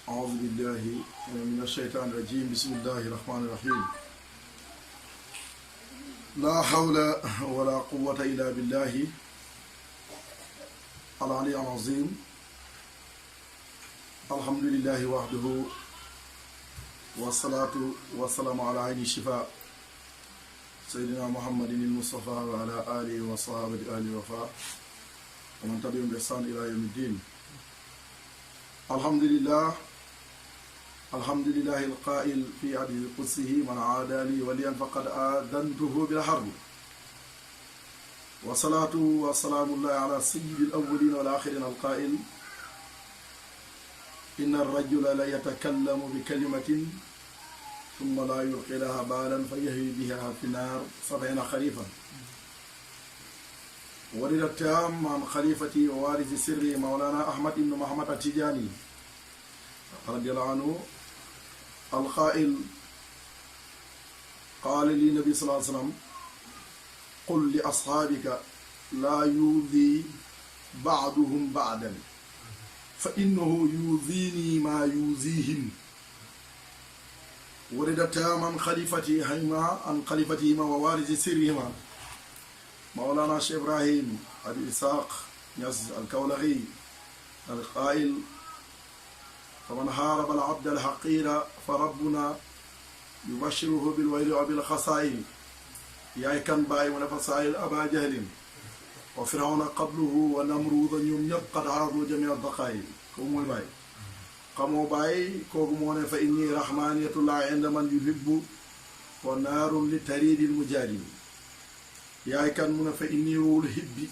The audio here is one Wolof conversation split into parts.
أعوذ بالله من الشيطان الرجيم بسم الله الرحمن الرحيم لا حول ولا قوة إلا بالله العلي العظيم الحمد لله وحده والصلاة والسلام على عين الشفاء سيدنا محمد المصطفى وعلى آله وصحبه آل الوفاء ومن تبعهم بإحسان إلى يوم الدين. الحمد لله القائل في عدل قدسه من عادى لي وليا فقد آذنته بالحرب. والصلاة والسلام الله على سيد الأولين والآخرين القائل إن الرجل لا يتكلم بكلمة ثم لا يلقي لها بالا فيهوي بها في النار 70 خريفا. ورد التام عن خليفتي ووارث سري مولانا أحمد بن محمد التجاني رضي الله عنه القائل قال لي النبي صلى الله عليه وسلم قل لأصحابك لا يؤذي بعضهم بعدا فإنه يؤذيني ما يؤذيهم. ورد التام عن خليفتهما ووارث سرهما مولانا شيخ إبراهيم أبي إسحاق ياس الكولخي القائل فمن هارب العبد الحقير فربنا يبشره بالويل وبالخسائر. yaay kan bàyyi mu ne fa saayil aba jahlin wa firawna qabluhu wa namruuda ñoom ñëpp qad haadu jamia daqaay kooku mooy bàyyi xamoo bàyyi kooku moo ne fa inni rahmaniyatullah inda man yuhibbu wa naarun li taridil mujaadin. yaay kan mu ne fa inni ruul hibbi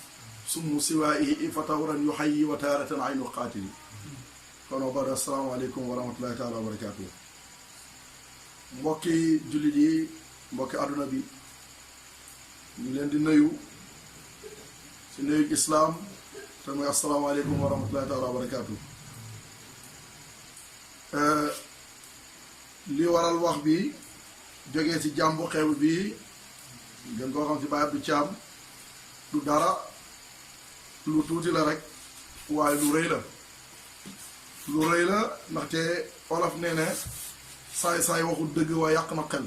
summu siwaayihi fa tawran yuhayyi wa taaratan aynu qaatili. kon wa bada assalaamu aleykum wa rahmatullahi taala wa barakaatu. mbokki jullit yi mbokki àdduna bi ñu leen di nuyu ci nuyu islaam te muy asalaamaaleykum wa rahmatullahi taala wa barakaatu. li waral wax bi jógee ci jàmbu xew bi gën koo xam ci Baye Abdou Thiam du dara lu tuuti la rek waaye lu rëy la ndaxte olof nee ne saay-saay waxul dëgg waaye yàq na xel.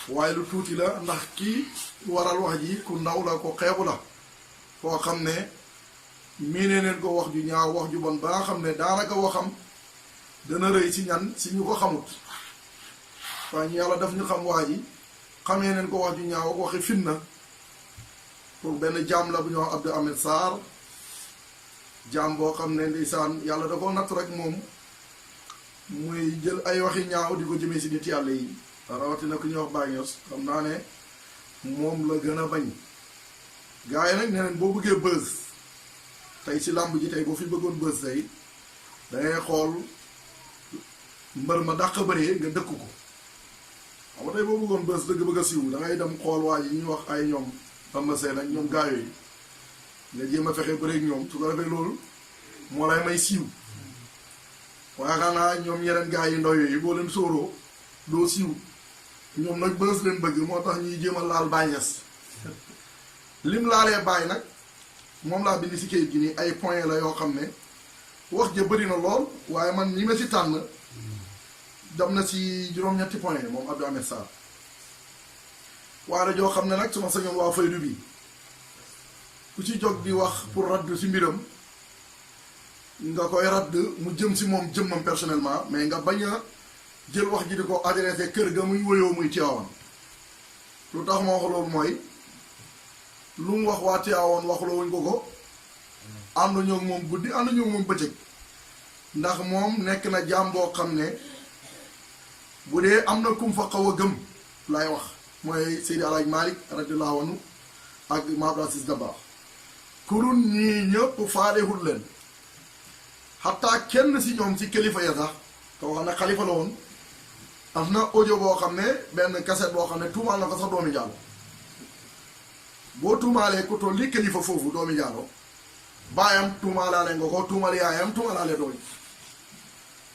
waaye lu tuuti la ndax kii waral wax ji ku ndaw la ko xeebu la koo xam ne miinee neen ko wax ju ñaaw wax ju bon ba nga xam ne daanaka waxam dana rëy ci ñan si ñu ko xamut waaye ñu yàlla daf ñu xam waa ji xamee neen ko wax ju ñaaw ak waxi fitna pour benn jaam la bu ñu wax Abdou Ahmed Sarr jaam boo xam ne ndeysaan yàlla da ko natt rek moom muy jël ay waxi ñaaw di ko jëmee si nit yàlla yi rawatina ku ñuy wax Baye Niass xam naa ne moom la gën a bañ. gars yi nag nee nañ boo bëggee buzz tey ci làmb ji tey boo fi bëggoon buzz tey dangay xool mbër ma dàq bëree nga dëkk ko xam nga tey boo bëggoon buzz dëgg bëgg a siiw dangay dem xool waa ji ñuy wax ay ñoom Bamba Sène ak ñoom gars yooyu nga jéem a fexe bëreeg ñoom su ko defee loolu moo lay may siiw waaye xanaa ñoom yeneen gars yi ndaw yooyu boo leen sóoroo doo siiw. ñoom nag bës leen bëgg moo tax ñuy jéem a laal Baye Niass lim laalee Baye nag moom laa bind ci kayit gi nii ay point la yoo xam ne wax ja bëri na lool waaye man ñi ma ci tànn dem na ci juróom-ñetti point moom Abdou Ahmed Sarr waaye joo xam ne nag su ma sañoon waa faydu bi ku ci jóg di wax pour radd ci mbiram nga koy radd mu jëm ci moom jëmmam personnellement mais nga bañ a jël wax ji di ko adressé kër ga muy woyoo muy Tiwaawan lu tax ma wax loolu mooy lu mu wax waa Tiwaawan waxloo wuñ ko ànduñoo ak moom guddi ànduñoo ak moom bëccëg ndax moom nekk na jaam boo xam ne bu dee am na kum fa xaw a gëm lay wax mooy Seydi Alaaji Malick radiyallahu anhu ak Maam Abdou Aziz Dabakh kurun ñii ñëpp faalewul leen xataa kenn si ñoom si kilifa ya sax koo xam ne xalifa la woon am na audio boo xam ne benn cassette boo xam ne tuumaal na ko sax doomi Diallo boo tuumaalee ku toll li kilifa foofu doomi Diallo baayam tuumaalaale nga ko tuumal yaayam tuumaalaale doomi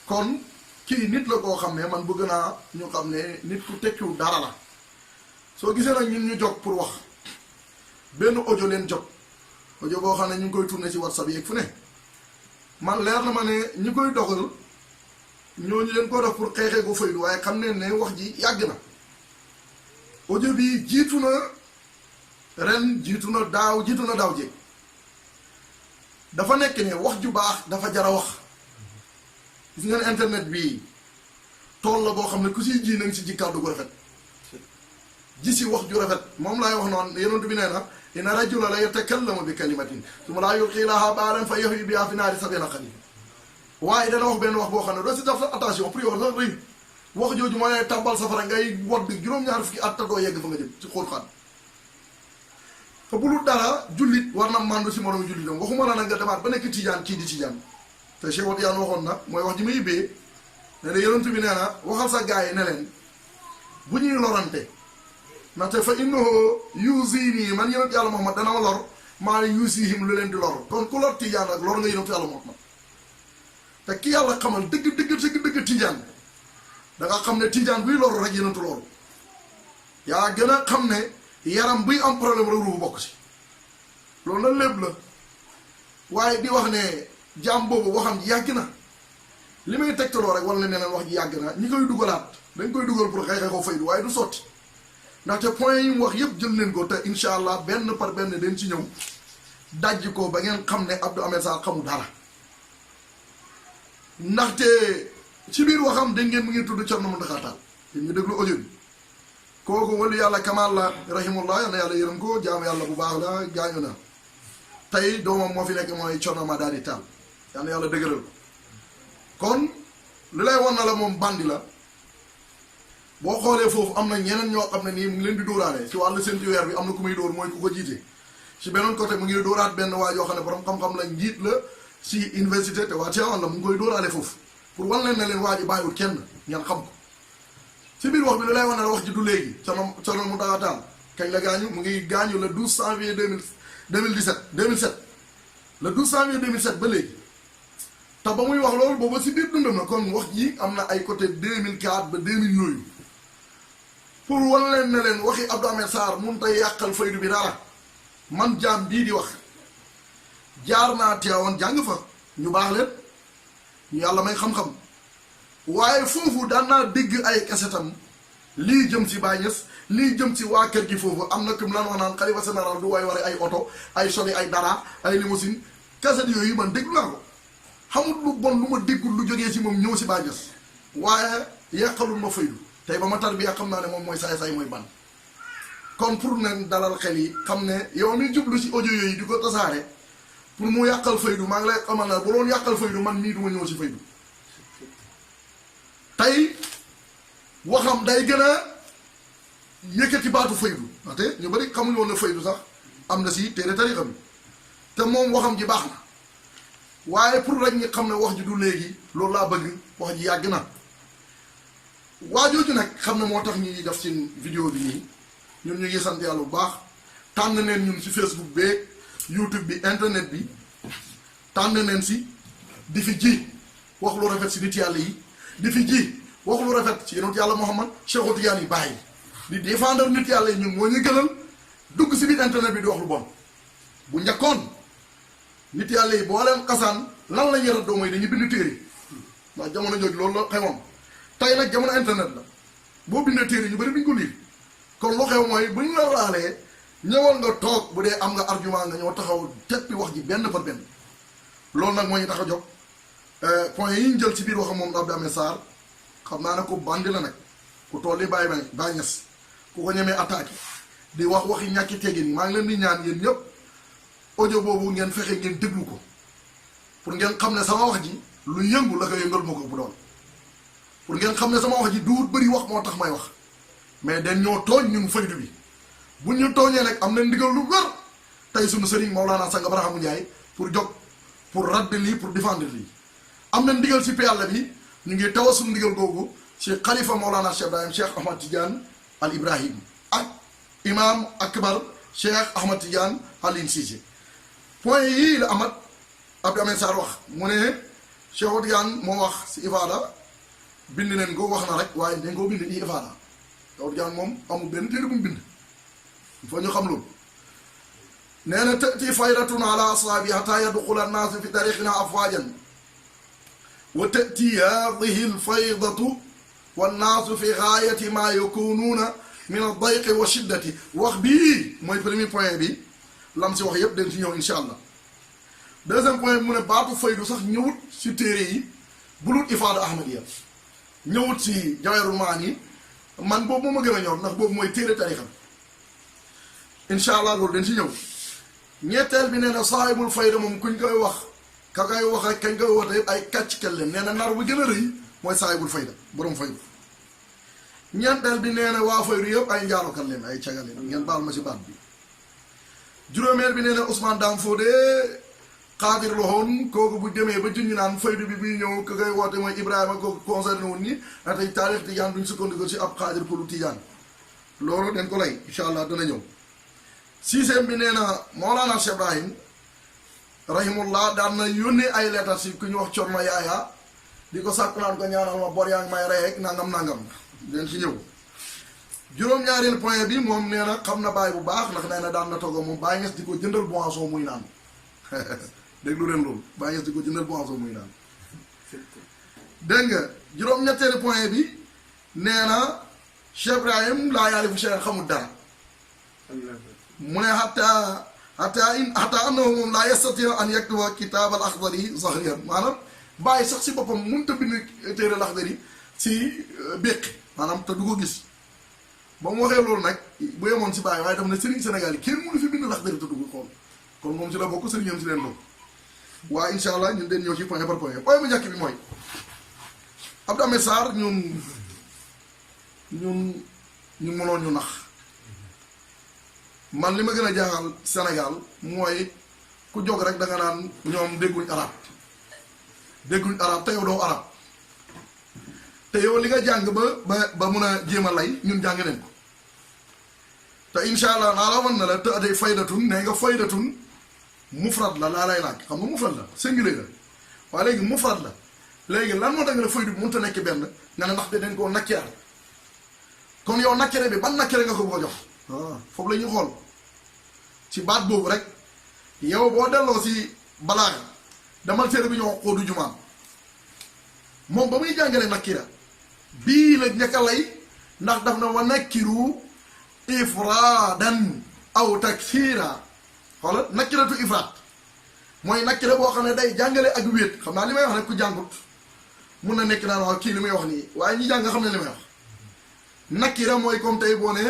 kon kii nit la koo xam ne man bëgg naa ñu xam ne nit ku tekkiwul dara la soo gisee nag ñun ñu jóg pour wax benn audio leen jot audio boo xam ne ñu ngi koy tourné ci WhatsApp yeeg fu ne man leer na ma ne ñi koy doxal ñooñu leen ko def pour xeexee ko faydu waaye xam ne ne wax ji yàgg na audio bi jiitu na ren jiitu na daaw jéeg dafa nekk ne wax ju baax dafa jara wax gis ngeen internet bi tool la boo xam ne ku siy ji nañ si ji kàddu gu rafet ji si wax ju rafet moom laay wax noonu yonent bi nee na inna rajula la yatakallamu bi kalimatin summa laa yulqii lahaa baalan fa yahwi bihaa fi naari sabiina xaliid waaye dana wax benn wax boo xam ne doo si def sa attention prior sax rëy wax jooju moo lay tàmbal safara ngay wodd juróom-ñaar fukki at te doo yegg fa nga jëm ci xóot-xaat te bu dul dara jullit war na màndu si moromu jullitam waxuma la nag nga demaat ba nekk tijaan kii di tijaan te Cheikh Tidiane waxoon na mooy wax ji ma yibbee ne yonent bi nee na waxal sa gars yi ne leen bu ñuy lorante ndaxte fa innahu yuusini man yonent yàlla Muhammad dana ma lor maa yuusihim lu leen di lor kon ku lor tijaan ak lor nga yonent yàlla Muhammad te ki yàlla xamal dëgg tijaan da nga xam ne tijaan buy loru rek yonentu loru yaa gën a xam ne yaram buy am problème rek ruubu bokk si loolu na lépp la waaye di wax ne jaam boobu waxam ji yàgg na li may tegtaloo rek wala ne leen wax ji yàgg na ñi koy dugalaat dañ koy dugal pour xeexee ko faydu waaye du sotti ndaxte point yi mu wax yëpp jël leen ko te incha allah benn par benn den ci ñëw dajj ko ba ngeen xam ne Abdou Ahmed Sarr xamul dara ndaxte ci biir waxam dégg ngeen mu ngi tudd Thierno Mountakha Tall yéen ñu déglu audio bi kooku wali yàlla Kamal la rahimullah yal na yàlla yërëm ko jaamu yàlla bu baax la gaañu na tey doomam moo fi nekk mooy Thierno Madani Tall yal na yàlla dëgëral ko kon li lay wan na la moom bandi la boo xoolee foofu am na ñeneen ñoo xam ne nii mu ngi leen di dóoraale ci wàllu seen weer bi am na ku muy dóor mooy ku ko jiite ci beneen côté mu ngi dóoraat benn waa yoo xam ne borom xam-xam la njiit la si université te waa Tivaouane la mu ngi koy dóoraale foofu pour wan leen ne leen waa ji bàyyiwul kenn ngeen xam ko ci biir wax bi li lay wan ne la wax ji du léegi Thierno Mountakha Tall kañ la gaañu mu ngi gaañu le 12 janvier 2007 le 12 janvier 2007 ba léegi te ba muy wax loolu booba si biir dundam na kon wax ji am na ay côté 2004 ba 2000 yooyu pour wan leen ne leen waxi Abdou Ahmed Sarr mun tay yàqal faydu bi dara man jaam bii di wax jaar naa Tivaouane jàng fa ñu baax leen ñu yàlla may xam-xam waaye foofu daan naa dégg ay kasetam lii jëm ci Baye Niass lii jëm ci waa kër gi foofu am na kum lan wax naan xalifa général du way ware ay oto ay soli ay dara ay limousine kaset yooyu man dégg naa ko xamul lu bon lu ma déggul lu jógee ci moom ñëw ci Baye Niass waaye yàqalul ma faydu tey ba ma tarbiya xam naa ne moom mooy saay-saay mooy ban kon pour ne dalal xel yi xam ne yow mi jublu ci audio yooyu di ko tasaare pour mu yàqal faydu maa ngi lay xamal na bu doon yàqal faydu man mii du ma ñëw ci faydu tey waxam day gën a yëkkati baatu faydu ndaxte ñu bari xamuñu woon ne faydu sax am na si téere tarixa bi te moom waxam ji baax na waaye pour rek ñi xam ne wax ji du léegi loolu laa bëgg wax ji yàgg na waajooju nag xam ne moo tax ñuy def seen vidéo bi nii ñun ñu ngi sant yàlla bu baax tànn neen ñun si Facebook beeg YouTube bi internet bi tànn neen si di fi ji wax lu rafet si nit yàlla yi di fi ji wax lu rafet ci yonent yàlla Muhammad Cheikh Tidiane yi bàyyi di défendre nit yàlla yi ñun moo ñu gënal dugg si biir internet bi di wax lu bon bu njëkkoon nit yàlla yi boo leen xasaan lan la ñuy raddoo mooy dañuy bind téere ndax jamono jooju loolu la xewoon tey nag jamono internet la boo bindee téere ñu bëri duñ ko liir kon lu xew mooy buñ la laalee ñëwal nga toog bu dee am nga argument nga ñëw taxaw teppi wax ji benn par benn loolu nag moo ñu tax a jóg point yi ñu jël ci biir waxam moom Abdou Ahmed Sarr xam naa ne ko bandi la nag ku toll ni Baye Niass ku ko ñemee attaqué di wax waxi ñàkki teggin yi maa ngi leen di ñaan yéen ñëpp audio boobu ngeen fexe ngeen déglu ko pour ngeen xam ne sama wax ji lu yëngu la ko yëngal moo ko bu doon pour ngeen xam ne sama wax ji duut bëri wax moo tax may wax mais dañ ñoo tooñ ñun faydu bi bu ñu tooñee nag am na ndigal lu wér tey suñu sëriñ Mawlana Sang Abraham Ndiaye pour jóg pour radde lii pour défendre lii am na ndigal si yàlla bi ñu ngi tawa suñu ndigal googu ci xalifa Mawlana Cheikh Ibrahim Cheikh Ahmad Tidiane Al Ibrahim ak imam akbar Cheikh Ahmad Tidiane Alioune Cissé point yii la amat Abdou Ahmed Sarr wax mu ne Cheikh Tidiane moo wax si Ifada bind leen ko wax na rek waaye dañ koo bind ni Ifada Cheikh Tidiane moom amul benn téere bu mu bind il faut ñu xam loolu nee na tati faydatuna ala asaabi hatta yadxula annaasu fi tariqina afwajan wa tati hadihi alfaydatu wannaasu fi gaayati ma yakunuuna min aldayqi wa shiddati wax bii mooy premier point bi lam si wax yépp den si ñëw insha allah deuxième point bi mu ne baatu faydu sax ñëwut si téere yi bulut ifaada ahmadiya ñëwut si Jawahirul Maani man boobu moo ma gën a ñor ndax boobu mooy téere tarixa insha allah loolu den si ñëw ñetteel bi nee na saahibul fayda moom kuñ koy wax ka koy wax ak kañ koy woote yëpp ay kàcc kel leen nee na nar bu gën a rëy mooy saahibul fayda borom faydu ñeenteel bi nee na waa faydu yëpp ay njaalokat leen ay cagal leen ngeen baal ma si baat bi juróomeel bi nee na Ousmane Dam Fodé xaadir loxoon kooku bu demee ba junñu naan faydu bi bii ñëw ka koy woote mooy Ibrahima kooku concerné woon ni na tey taarix tijaan duñ sukkandiku si ab xaadir pour lu tijaan loolu dañ ko lay incha allah dana ñëw sixième bi nee na Mawlana Cheikh Ibrahim rahimullah daan na yónnee ay leetar si ku ñu wax Corno Yaaya di ko sàkk naan ko ñaanal ma bor yaa ngi may rey ak nangam den si ñëw juróom-ñaareel point bi moom nee na xam na Baay bu baax ndax nee na daan na togo moom Baay Ñas di ko jëndal boisson muy naan déglu leen loolu Baay Ñas di ko jëndal boisson muy naan dégg nga juróom-ñetteelu point bi nee na Cheikh Ibrahim laa yaarifu Cheikh xamul dara mu ne hatta annahu moom laa yastati an yaktuba kitaab al Axdari zahriyan maanaam Baay sax si boppam mënut a bind téere al Axdari si béqi maanaam te du ko gis ba mu waxee loolu nag bu yemoon si Baay waaye daf ne sëriñ Sénégal yi kenn mënu fi bind Axdari te du ko xool kon moom si la bokk sëriñam si leen bokk waaye incha allah ñun den ñëw ci point par point bu njëkk bi mooy Abdou Ahmed Sarr ñun mënoon ñu nax man li ma gën a jaaxal Sénégal mooy ku jóg rek da nga naan ñoom dégguñ arab te yow doo arab te yow li nga jàng ba mun a jéem a lay ñun jàng nañ ko te incha allah naa la wan na la te day faydatun nee nga faydatun mufrad la laa lay laaj xam nga mufrad la singulier la waaye léegi mufrad la léegi lan moo tax nga ne faydu bi mënut a nekk benn nga ne ndax dañ koo nakkeer kon yow nakkere bi ban nakkere nga ko bëgg a jox foofu la ñuy xool ci baat boobu rek yow boo delloo si balaaga damal téere bi ñu wax xóodu jumaan moom ba muy jàngale nakkira bii la njëkk a lay ndax daf na wa nakkiru ifraadan aw taksiira xoolal nakkiratu ifraat mooy nakkira boo xam ne day jàngale ak wéet xam naa li may wax rek ku jàngut mun na nekk naan wax kii li muy wax nii waaye ñi jàng xam ne li may wax nakira mooy comme tey boo ne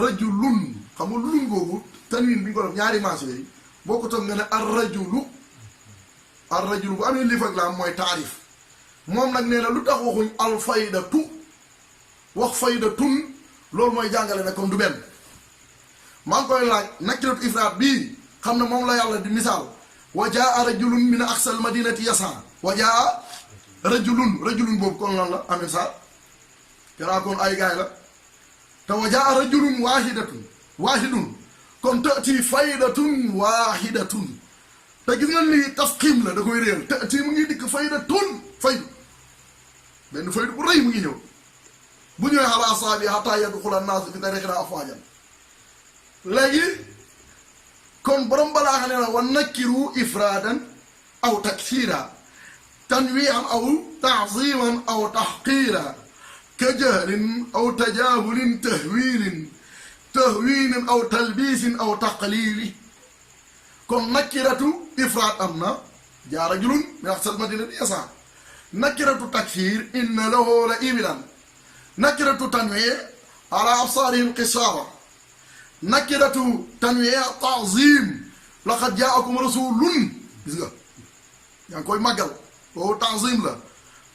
rajulun xam nga lun googu tanwin bi ñu ko def ñaari maas yooyu boo ko toog nga ne ar rajulu bu amee lif ak laam mooy taarif moom nag nee na lu tax waxuñ al faydatu wax faydatun loolu mooy jàngale ne comme du benn maa ngi koy laaj nakiratu ifraat bii xam ne moom la yàlla di misaal wa jaa rajulun min aqsal madinati yasa wa jaa rajulun boobu kon lan la amee sa kanaa kon ay gaay la te wa jaa rajulun waahidun kon tati faydatun waahidatun te gis nga lii tafxiim la da koy réel tati mu ngi dikk faydatun faydu benn faydu bu rëy mu ngi ñëw bu ñëwee xala asaabi hatta yadxula naasu fi tariqina afwaajan léegi kon borom balaa xam ne na wa nakkiru ifraadan aw taksiira tanwiihan aw taaziman aw taxqiira ka jahlin aw tajaahulin tahwiinin aw talbiisin aw taqliili kon nakkiratu ifraat am na jaa rajulun min aqsal madinati yasaa nakkiratu taksiir inna lahu la ibilan nakkiratu tanwiih ala absaarihim qisaara nakkiratu tanwiih taazim laqad jaakum rasulun gis nga yaa ngi koy màggal boobu taazim la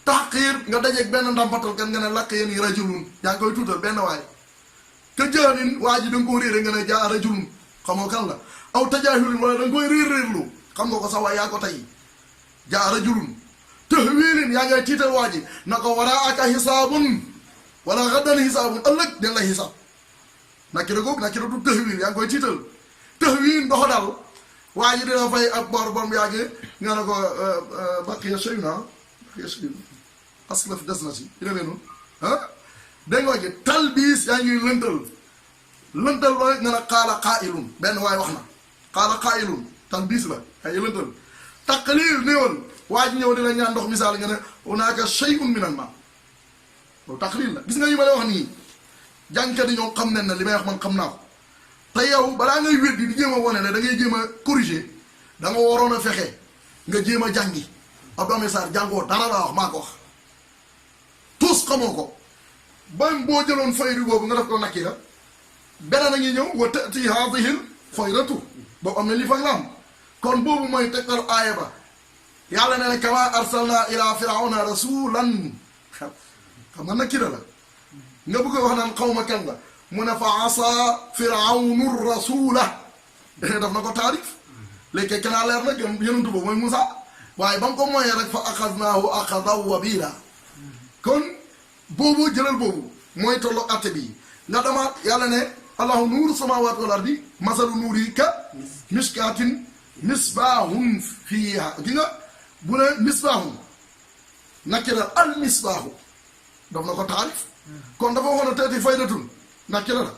taxqiir nga dajeeg benn ndampatal kan nga ne lakk yéen yi rajulun yaa ngi koy tuutal benn waay te jaalin waa ji da nga koo réere nga ne jaa rajulun xam nga kan la aw tajaahulin wala da nga koy réerlu xam nga ko sax waay yaa ko tey jaa rajulun tahwiilin yaa ngay tiital waa ji na ko waraaka xisaabun wala xaddan xisaabun ëllëg den la xisaab nakira googu nakira du tahwiil yaa ngi koy tiital tahwiil ndox dal waa ji dina fay ak bor bom yaa ngi nga ne ko baqiya shay'un aslaf des na si dina leen noonu dégg nga wax ji talbiis yaa ngi lëntal ba nga ne qaala qaa'ilun benn waay wax na qaala qaa'ilun talbiis la yaa ngi lëntal taqlil néewal waa ji ñëw dina ñaan ndox misaal nga ne hunaaka shay'un min al ma loolu taqlil la gis nga yu ma lay wax nii jàngkat yi ñoo xam ne li may wax man xam naa ko te yow balaa ngay weddi di jéem a wane ne da ngay jéem a corriger da nga waroon a fexe nga jéem a jàngi Abdou Ahmed Sarr jàngoo dara laa wax maa ko wax tous xamoo ko ba boo jëloon faydu boobu nga def ko nakira beneen a ngi ñëw wa tati haadihil faydatu boobu am na li fa nga am kon boobu mooy tegtal aaya ba yàlla ne ne kama arsalna ila firawna rasulan xam nga nakira la nga bëgg wax naan xaw ma kan la mu ne fa asa firawnu rasula daf na ko taarif léegi kanaa leer na gën yonentu boobu mooy Moussa waaye ba mu ko mooyee rek fa axadnaahu axadan wabila kon boobu jëlal boobu mooy tollo atte bi nga damaat yàlla ne allahu nuuru samawati wal ardi masalu nuuri ka miskaatin misbaahun fiiha gi nga bu ne misbaahun nakira al misbaahu daf na ko taarif kon dafa waxoon a teeti faydatun nakira la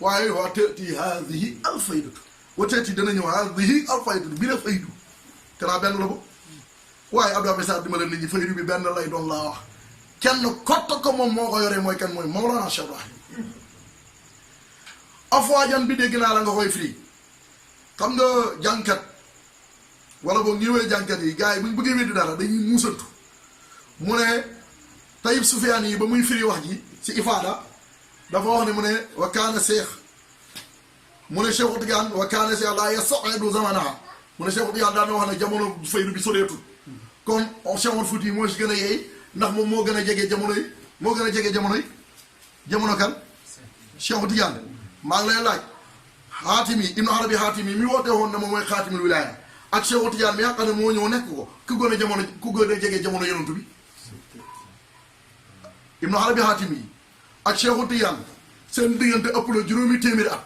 waaye waa teeti haadihi al faydatu wa teeti dana ñëw haadihi al faydatu bi la faydu kanaa benn la bo waaye Abdou Ahmed Sarr dimbale nit ñi faydu bi benn lay doon laa wax kenn kott ko moom moo ko yoree mooy kan mooy Mawlana Cheikh Ibrahim afwaajan bi dégg naa la nga koy firi xam nga jànkat wala boog ñëwee jànkat yi gars yi buñ bëggee weddi dara dañuy muusantu mu ne Tayyib Sufyaan yi ba muy firi wax ji ci ifaada dafa wax ne mu ne wa kaana seex mu ne Cheikh Tidiane wa kaana seex laa yasta'idu zamanaha mu ne Cheikh Tidiane daan na wax ne jamono faydu bi soreetul kon Cheikh Omar Fouti moo si gën a yeey ndax moom moo gën a jege jamono yi moo gën a jege jamono yi jamono kan Cheikh Tidiane maa ngi lay laaj Xaatimi Ibnu Arabi Xaatimi mi woote woon ne moom mooy xaatimul wilaaya ak Cheikh Tidiane mi nga xam ne moo ñëw nekk ko ku gën a jamono ku gën a jege jamono yonantu bi Ibnu Arabi Xaatimi ak Cheikh Tidiane seen diggante ëpp la juróomi téeméeri at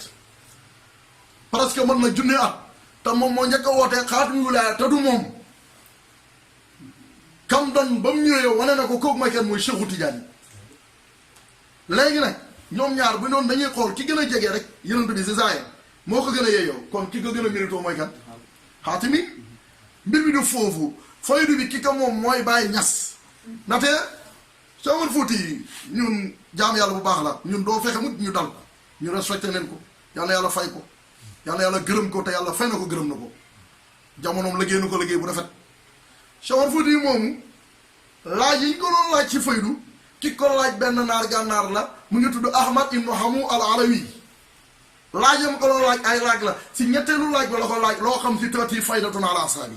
parce que mën na junne at te moom moo njëkk a wootee xaatimul wilaaya te du moom kam doon ba mu ñëwee wane na ko kooku may kenn mooy Cheikh Tidiane léegi nag ñoom ñaar bu noonu dañuy xool ki gën a jege rek yonent bi si zaahir moo ko gën a yeeyoo kon ki ko gën a mérito mooy kan Xaatimi mbir bi du foofu faydu bi ki ko moom mooy Baay Ñas ndaxte Cheikh Omar Fouti ñun jaam yàlla bu baax la ñun doo fexe mukk ñu dal ko ñu respecté leen ko yal na yàlla fay ko yal na yàlla gërëm ko te yàlla fay na ko gërëm na ko jamonoom liggéey na ko liggéey bu rafet Cheikh Omar Fouti moomu laaj yi ñu ko doon laaj ci faydu ki ko laaj benn naar gànnaar la mu ngi tudd Ahmad ibnu Hamu al Alawi laajam ko doon laaj ay laaj la si ñetteelu laaj ba la ko laaj loo xam si tati faydatun ala asaabi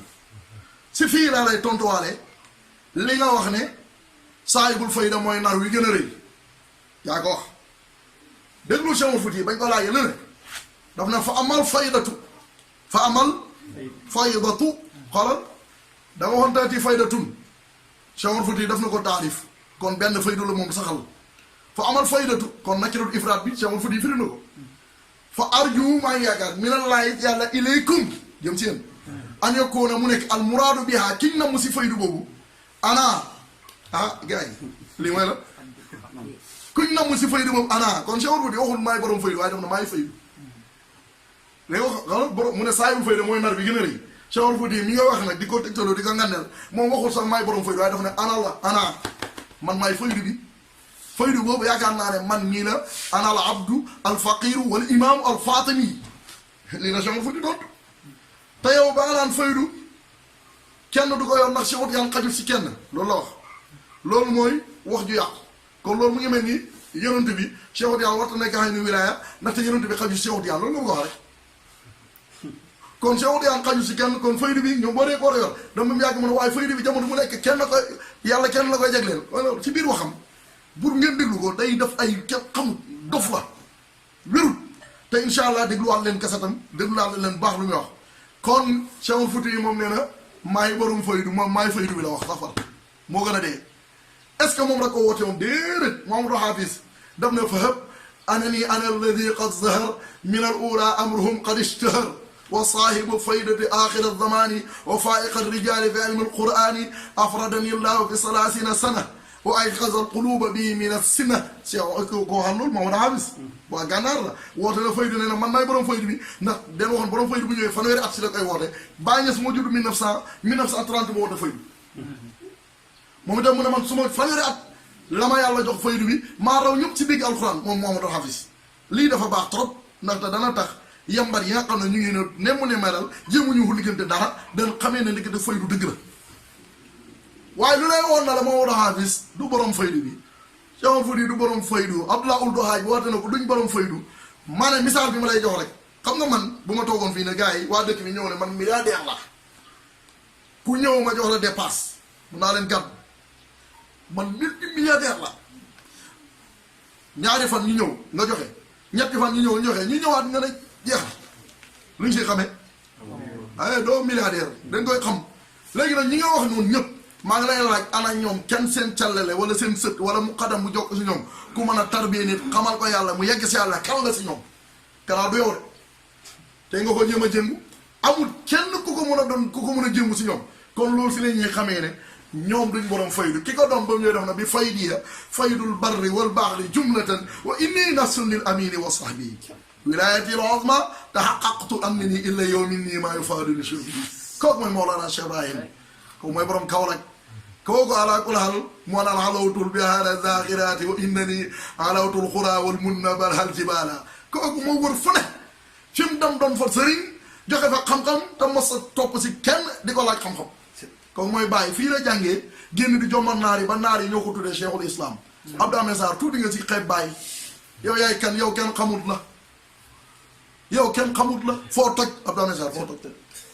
si fii laa lay tontuwaale li nga wax ne saahibul fayda mooy nar wi gën a rëy yaa ko wax déglu Cheikh Omar Fouti bañ ko laajee lu ne daf na fa amal faydatu xoolal da nga waxoon tati faydatun Cheikh Omar Fouti daf na ko taarif kon benn faydu la moom saxal fa amal faydatu kon nakirul ifraat bi Cheikh Omar Fouti firi na ko fa arju maa ngi yaakaar minallaahi yàlla ilaykum jëm ci yéen an yakuna mu nekk al muraadu biha kiñ na mu si faydu boobu ana gars yi lii mooy la kuñ na mu si faydu boobu ana kon Cheikh Omar Fouti waxul maay borom faydu waaye def na maay faydu léegi wax borom mu ne saayibul faydu mooy nar bi gën a rëy Cheikh Omar Fouti mi nga wax nag di ko tegtaloo di ko nganneel moom waxul sax maay borom faydu waaye daf ne ana man maay faydu bi faydu boobu yaakaar naa ne man mii la ana al abdu al faqiru wal imaamu al fatimi lii la Cheikh Omar Fouti tontu te yow ba nga naan faydu kenn du ko yor ndax Cheikh Tidiane xajul si kenn loolu la wax loolu mooy wax ju yàqu kon loolu mu ngi mel ni yonent bi Cheikh Tidiane warta nekk aynu wilaaya ndaxte yonent bi xajul si Cheikh Tidiane loolu nga ko wax rek kon Cheikh Tidiane xaju si kenn kon faydu bi ñoom boo dee koo yor dama mu yàgg mën a waaye faydu bi jamono mu nekk kenn ko yàlla kenn la koy jagleel wala ci biir waxam pour ngeen déglu ko day def ay kenn xamut dof la wérut te incha allah dégluwaat leen kasatam dégluwaat leen baax lu muy wax kon Cheikh Omar Fouti yi moom nee na maay borom faydu moom maay faydu bi la wax sax far moo gën a dee est ce que moom rek ko woote moom déedéet Mamadou Hafiz daf ne fahab anani ana alladi qad zahar min al ula amruhum qad ishtahar wa saahibu faydati axir alzamani wa faiqa alrijali fi ilmi alqurani afradani llahu fi 30 sana wa ay xasal quluba bi min as-sinna koo xam loolu Mamadou Hafiz waa gànnaar la woote na faydu ne na man maay borom faydu bi ndax den waxoon borom faydu bu ñëwee fanweeri at si la koy woote Baye Niass moo judd 1930 moo woote faydu moom itam mu ne man su ma fanweeri at la ma yàlla jox faydu bi maa raw ñëpp ci dégg alxuraan moom Mamadou Hafiz lii dafa baax trop ndaxte dana tax yambar yi nga xam ne ñu ngi ne mu ne meral jéemuñu ko liggante dara dañ xamee ne liggante faydu dëgg la waaye lu lay woon na la Mamadou Hafiz du borom faydu bi Cheikh Fouti du borom faydu Abdoulaye Ould Hadj woote na ko duñ borom faydu maa ne misaal bi ma lay jox rek xam nga man bu ma toogoon fii ne gars yi waa dëkk bi ñëw ne man milliardaire la ku ñëw ma jox la dépasse mun naa leen gàtt man multimilliardaire la ñaari fan ñu ñëw nga joxe ñetti fan ñu ñëw joxe ñu ñëwaat nga ne jeex lu ñu si xamee ay doo milliardaire dañ koy xam léegi nag ñi nga wax noonu ñëpp maa ngi lay laaj ana ñoom kenn seen càllale wala seen sët wala mu xadam mu jokk si ñoom ku mën a tarbiyee nit xamal ko yàlla mu yegg si yàlla kan la si ñoom kanaa du yow de te nga ko jéem a jëngu amul kenn ku ko mën a doon ku ko mën a jëngu si ñoom kon loolu si la ñuy xamee ne ñoom duñ borom faydu ki ko doon ba mu ñuy def na bi faydiya faydul barri wal baxri jumlatan wa inni nasun lil amini wa sahbi wilayati l azma taxaqaqtu annani illa yawmin nii maa yufaaduni shurbi kooku mooy Mawlana Cheikh Ibrahim kooku mooy borom Kaolack kooku ala kul hal moo naan alawtul bihaara zaxiraati wa innani alawtul xura wal munna bal hal jibala kooku moo wër fu ne fi mu dem doon fa sëriñ joxe fa xam-xam te mos a topp si kenn di ko laaj xam-xam kooku mooy bàyyi fii la jàngee génn di jommal naar yi ba naar yi ñoo ko tuddee cheikhul islam Abdou Ahmed Sarr tuuti nga si xeeb bàyyi yow yaay kan yow kenn xamut la yow kenn xamut la foo toj Abdou Ahmed Sarr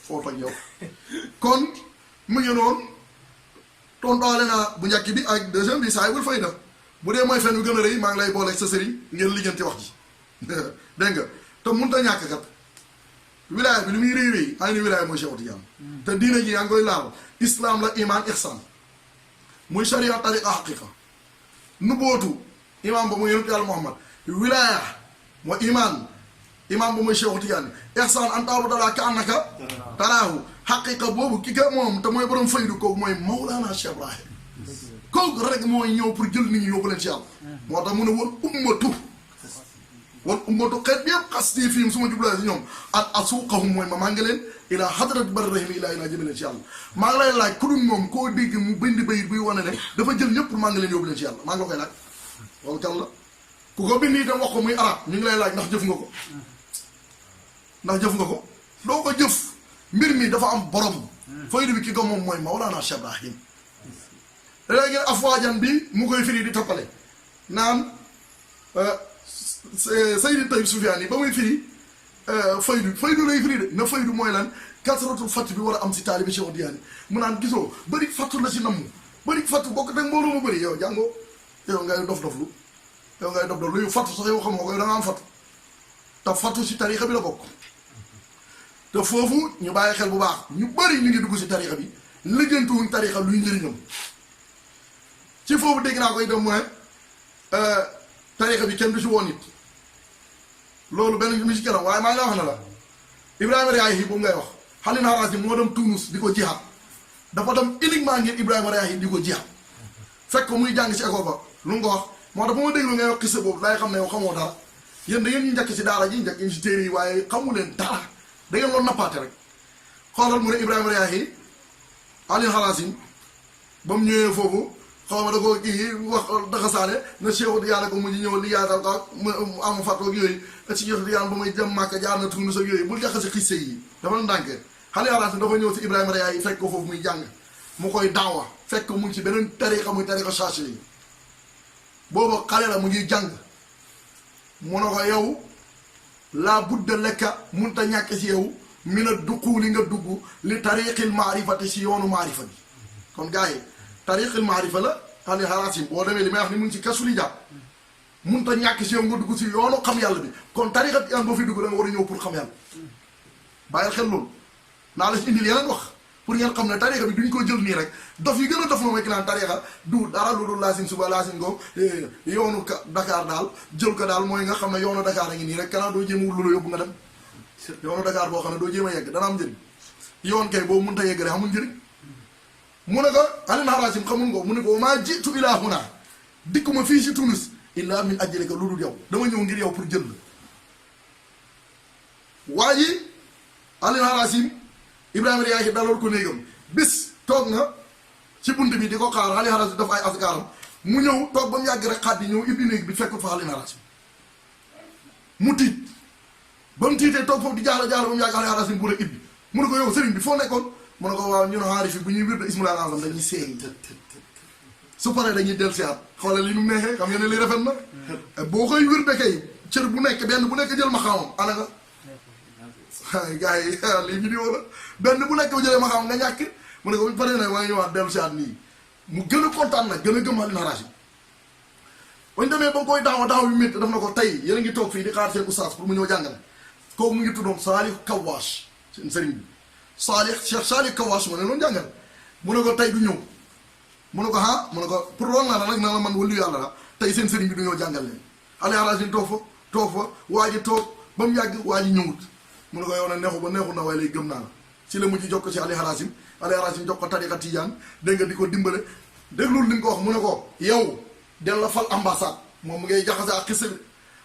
foo toj yow kon mu ngi noonu tontaale naa bu njëkk bi ak deuxième bi saa yi bul fay def bu dee mooy fen wi gën a rëy maa ngi lay booleeg sa sëriñ ngeen lijjanti wax ji dégg nga te mënut a ñàkk kat wilaaya bi li muy rëy rëy ay ni wilaaya mooy Cheikh Tidiane te diina ji yaa ngi koy laal islam la iman ihsan muy sharia tariqa haqiqa nubootu imam ba muy yonent yàlla Muhammad wilaaya wa iman imam ba muy Cheikh Tidiane ihsan an ta'buda ka annaka taraahu haqiqa boobu ki ka moom te mooy borom faydu kooku mooy Mawlana Cheikh Ibrahim kooku rek mooy ñëw pour jël nit ñi yóbbu leen ci yàlla moo tax mu ne wal ummatu xeet bi yëpp xas nii fii su ma jublee si ñoom ak asuuqahum mooy ma maa ngi leen ilaa hadrat bar rahim ilaa jëme leen ci yàlla maa ngi lay laaj ku dul moom koo dégg mu bind bayit buy wane ne dafa jël ñëpp pour maa ngi leen yóbbu leen ci yàlla maa ngi la koy laaj loolu kan la ku ko bind itam wax ko muy arab ñu ngi lay laaj ndax jëf nga ko doo ko jëf mbir mi dafa am borom faydu bi ki ko moom mooy Mawlana Cheikh Ibrahim léegi afwaajan bi mu koy firi di toppale naan Seydi Tayyib Soufiane yi ba muy firi faydu lay firi de na faydu mooy lan kasratul fatt bi war a am si taalibi Cheikh Tidiane mu naan gisoo bëri fattu la si namm bëri fattu bokk teg mbooloo mu bëri yow jàngoo yow ngay dof doflu yow fattu sax yow xamoo ko yow da nga am fattu te fattu si tarixa bi la bokk te foofu ñu bàyyi xel bu baax ñu bëri ñu ngi dugg si tarixa bi lijjantuwuñ tarixa luy njëriñam ci foofu dégg naa ko itam mu ne tarixa bi kenn du si woon nit loolu benn mi si kanam waaye maa ngi la wax ne la Ibrahima Riyaahi bu ngay wax Xalil Harazim moo dem Tunis di ko jihaat dafa dem uniquement ngir Ibrahima Riyaahi di ko jihaat fekk ko muy jàng si école ba lu nga ko wax moo tax bu ma déglu ngay wax xisa boobu laay xam ne yow xamoo dara yéen da ngeen ñu njëkk si daara ji njëkk ñu si téere yi waaye xamu leen dara da ngeen loolu nappaate rek xoolal mu ne Ibrahima Riyaahi Xalil Harazim ba mu ñëwee foofu xaw ma da ko kii wax daxasaane na Cheikh Tidiane ko mu ñu ñëw li yaatal ko mu am fàttoog yooyu si Cheikh Tidiane ba muy jëm Màkka jaar na Tunis ak yooyu bul jaxase xisse yi dafa la ndànkee xale Harazim dafa ñëw si Ibrahima Riyaahi fekk ko foofu muy jàng mu koy daawa fekk mu ngi ci beneen tariqa muy tariqa Chaachili yi booba xale la mu ngi jàng mu ne ko yow laa budda lekka munta ñàkk si yow mi na duquuli nga dugg li tariqil maarifati si yoonu maarifa bi kon gars yi tariqil maarifa la xale Harazim boo demee li may wax ni mu ngi ci kasuli jàpp munta ñàkk si yow nga dugg si yoonu xam yàlla bi kon tariqa bi boo fi dugg da nga war a ñëw pour xam yàlla bàyyil xel loolu naa la si indil yeneen wax pour ngeen xam ne tariqa bi duñ ko jël nii rek dof yi gën a dof moom ki naan tariqa du dara lu dul laasim suba laasim ko yoonu Dakar daal jël ko daal mooy nga xam ne yoonu Dakar a ngi nii rek kanaa doo jéem a wut lu la yóbbu nga dem yoonu Dakar boo xam ne doo jéem a yegg dana am njëriñ yoon kay boobu mënut a yegg rek amul njëriñ mu ne ko Alioune Harazim xamul nga mu ne ko maa jiitu ilaa huna dikkuma fii si Tunis illaa min ajlika lu dul yow dama ñëw ngir yow pour jël la waa ji Alioune Harazim Ibrahima Riyaahi dalool ko néegam bis toog na ci bunt bi di ko xaar Alioune Harazim daf ay asgaaram mu ñëw toog ba mu yàgg rek xaat bi ñëw ibbi néeg bi fekkul fa Alioune Harazim mu tiit ba mu tiitee toog foofu di jaara ba mu yàgg Alioune Harazim bu rek ibbi mu ne ko yow sëriñ bi foo nekkoon mu ne ko waaw ñu ne xaarif bu ñuy wir de ismul azam dañuy seey su paree dañuy del siaat xoolal li nu neexee xam ngeen ne li rafet na boo koy wir de kay cër bu nekk benn bu nekk jël ma xamam ana nga gars yi lii vidéo la benn bu nekk bu jëlee ma xam nga ñàkk mu ne ko bu paree nag waa ñëwaat dellu siaat nii mu gën a kontaan nag gën a gëm Alioune Harazim bañ demee ba nga koy daaw yu métti daf na ko tey yéen a ngi toog fii di xaar seen oustaz pour mu ñëw jàngale kooku mu ngi tuddoon Salih Kawash seen sëriñ bi Cheikh Salih Kawash mu ne noonu jàngale mu ne ko tey du ñëw mu ne ko ah mu ne ko pour loolu naa nag na la man wëllu yàlla la tey seen sëriñ bi du ñëw jàngal leen Alioune Harazim toog fa waa ji toog ba mu yàgg waa ji ñëwut mu ne ko yow nag neexu ba neexu na waaye lay gëm naa la ci la mujj jox ko ci Alioune Harazim jox ko tariqa Tijaan dégg nga di ko dimbale déglul li nga ko wax mu ne ko yow den la fal ambassade moom mu ngay jaxase ak xisa bi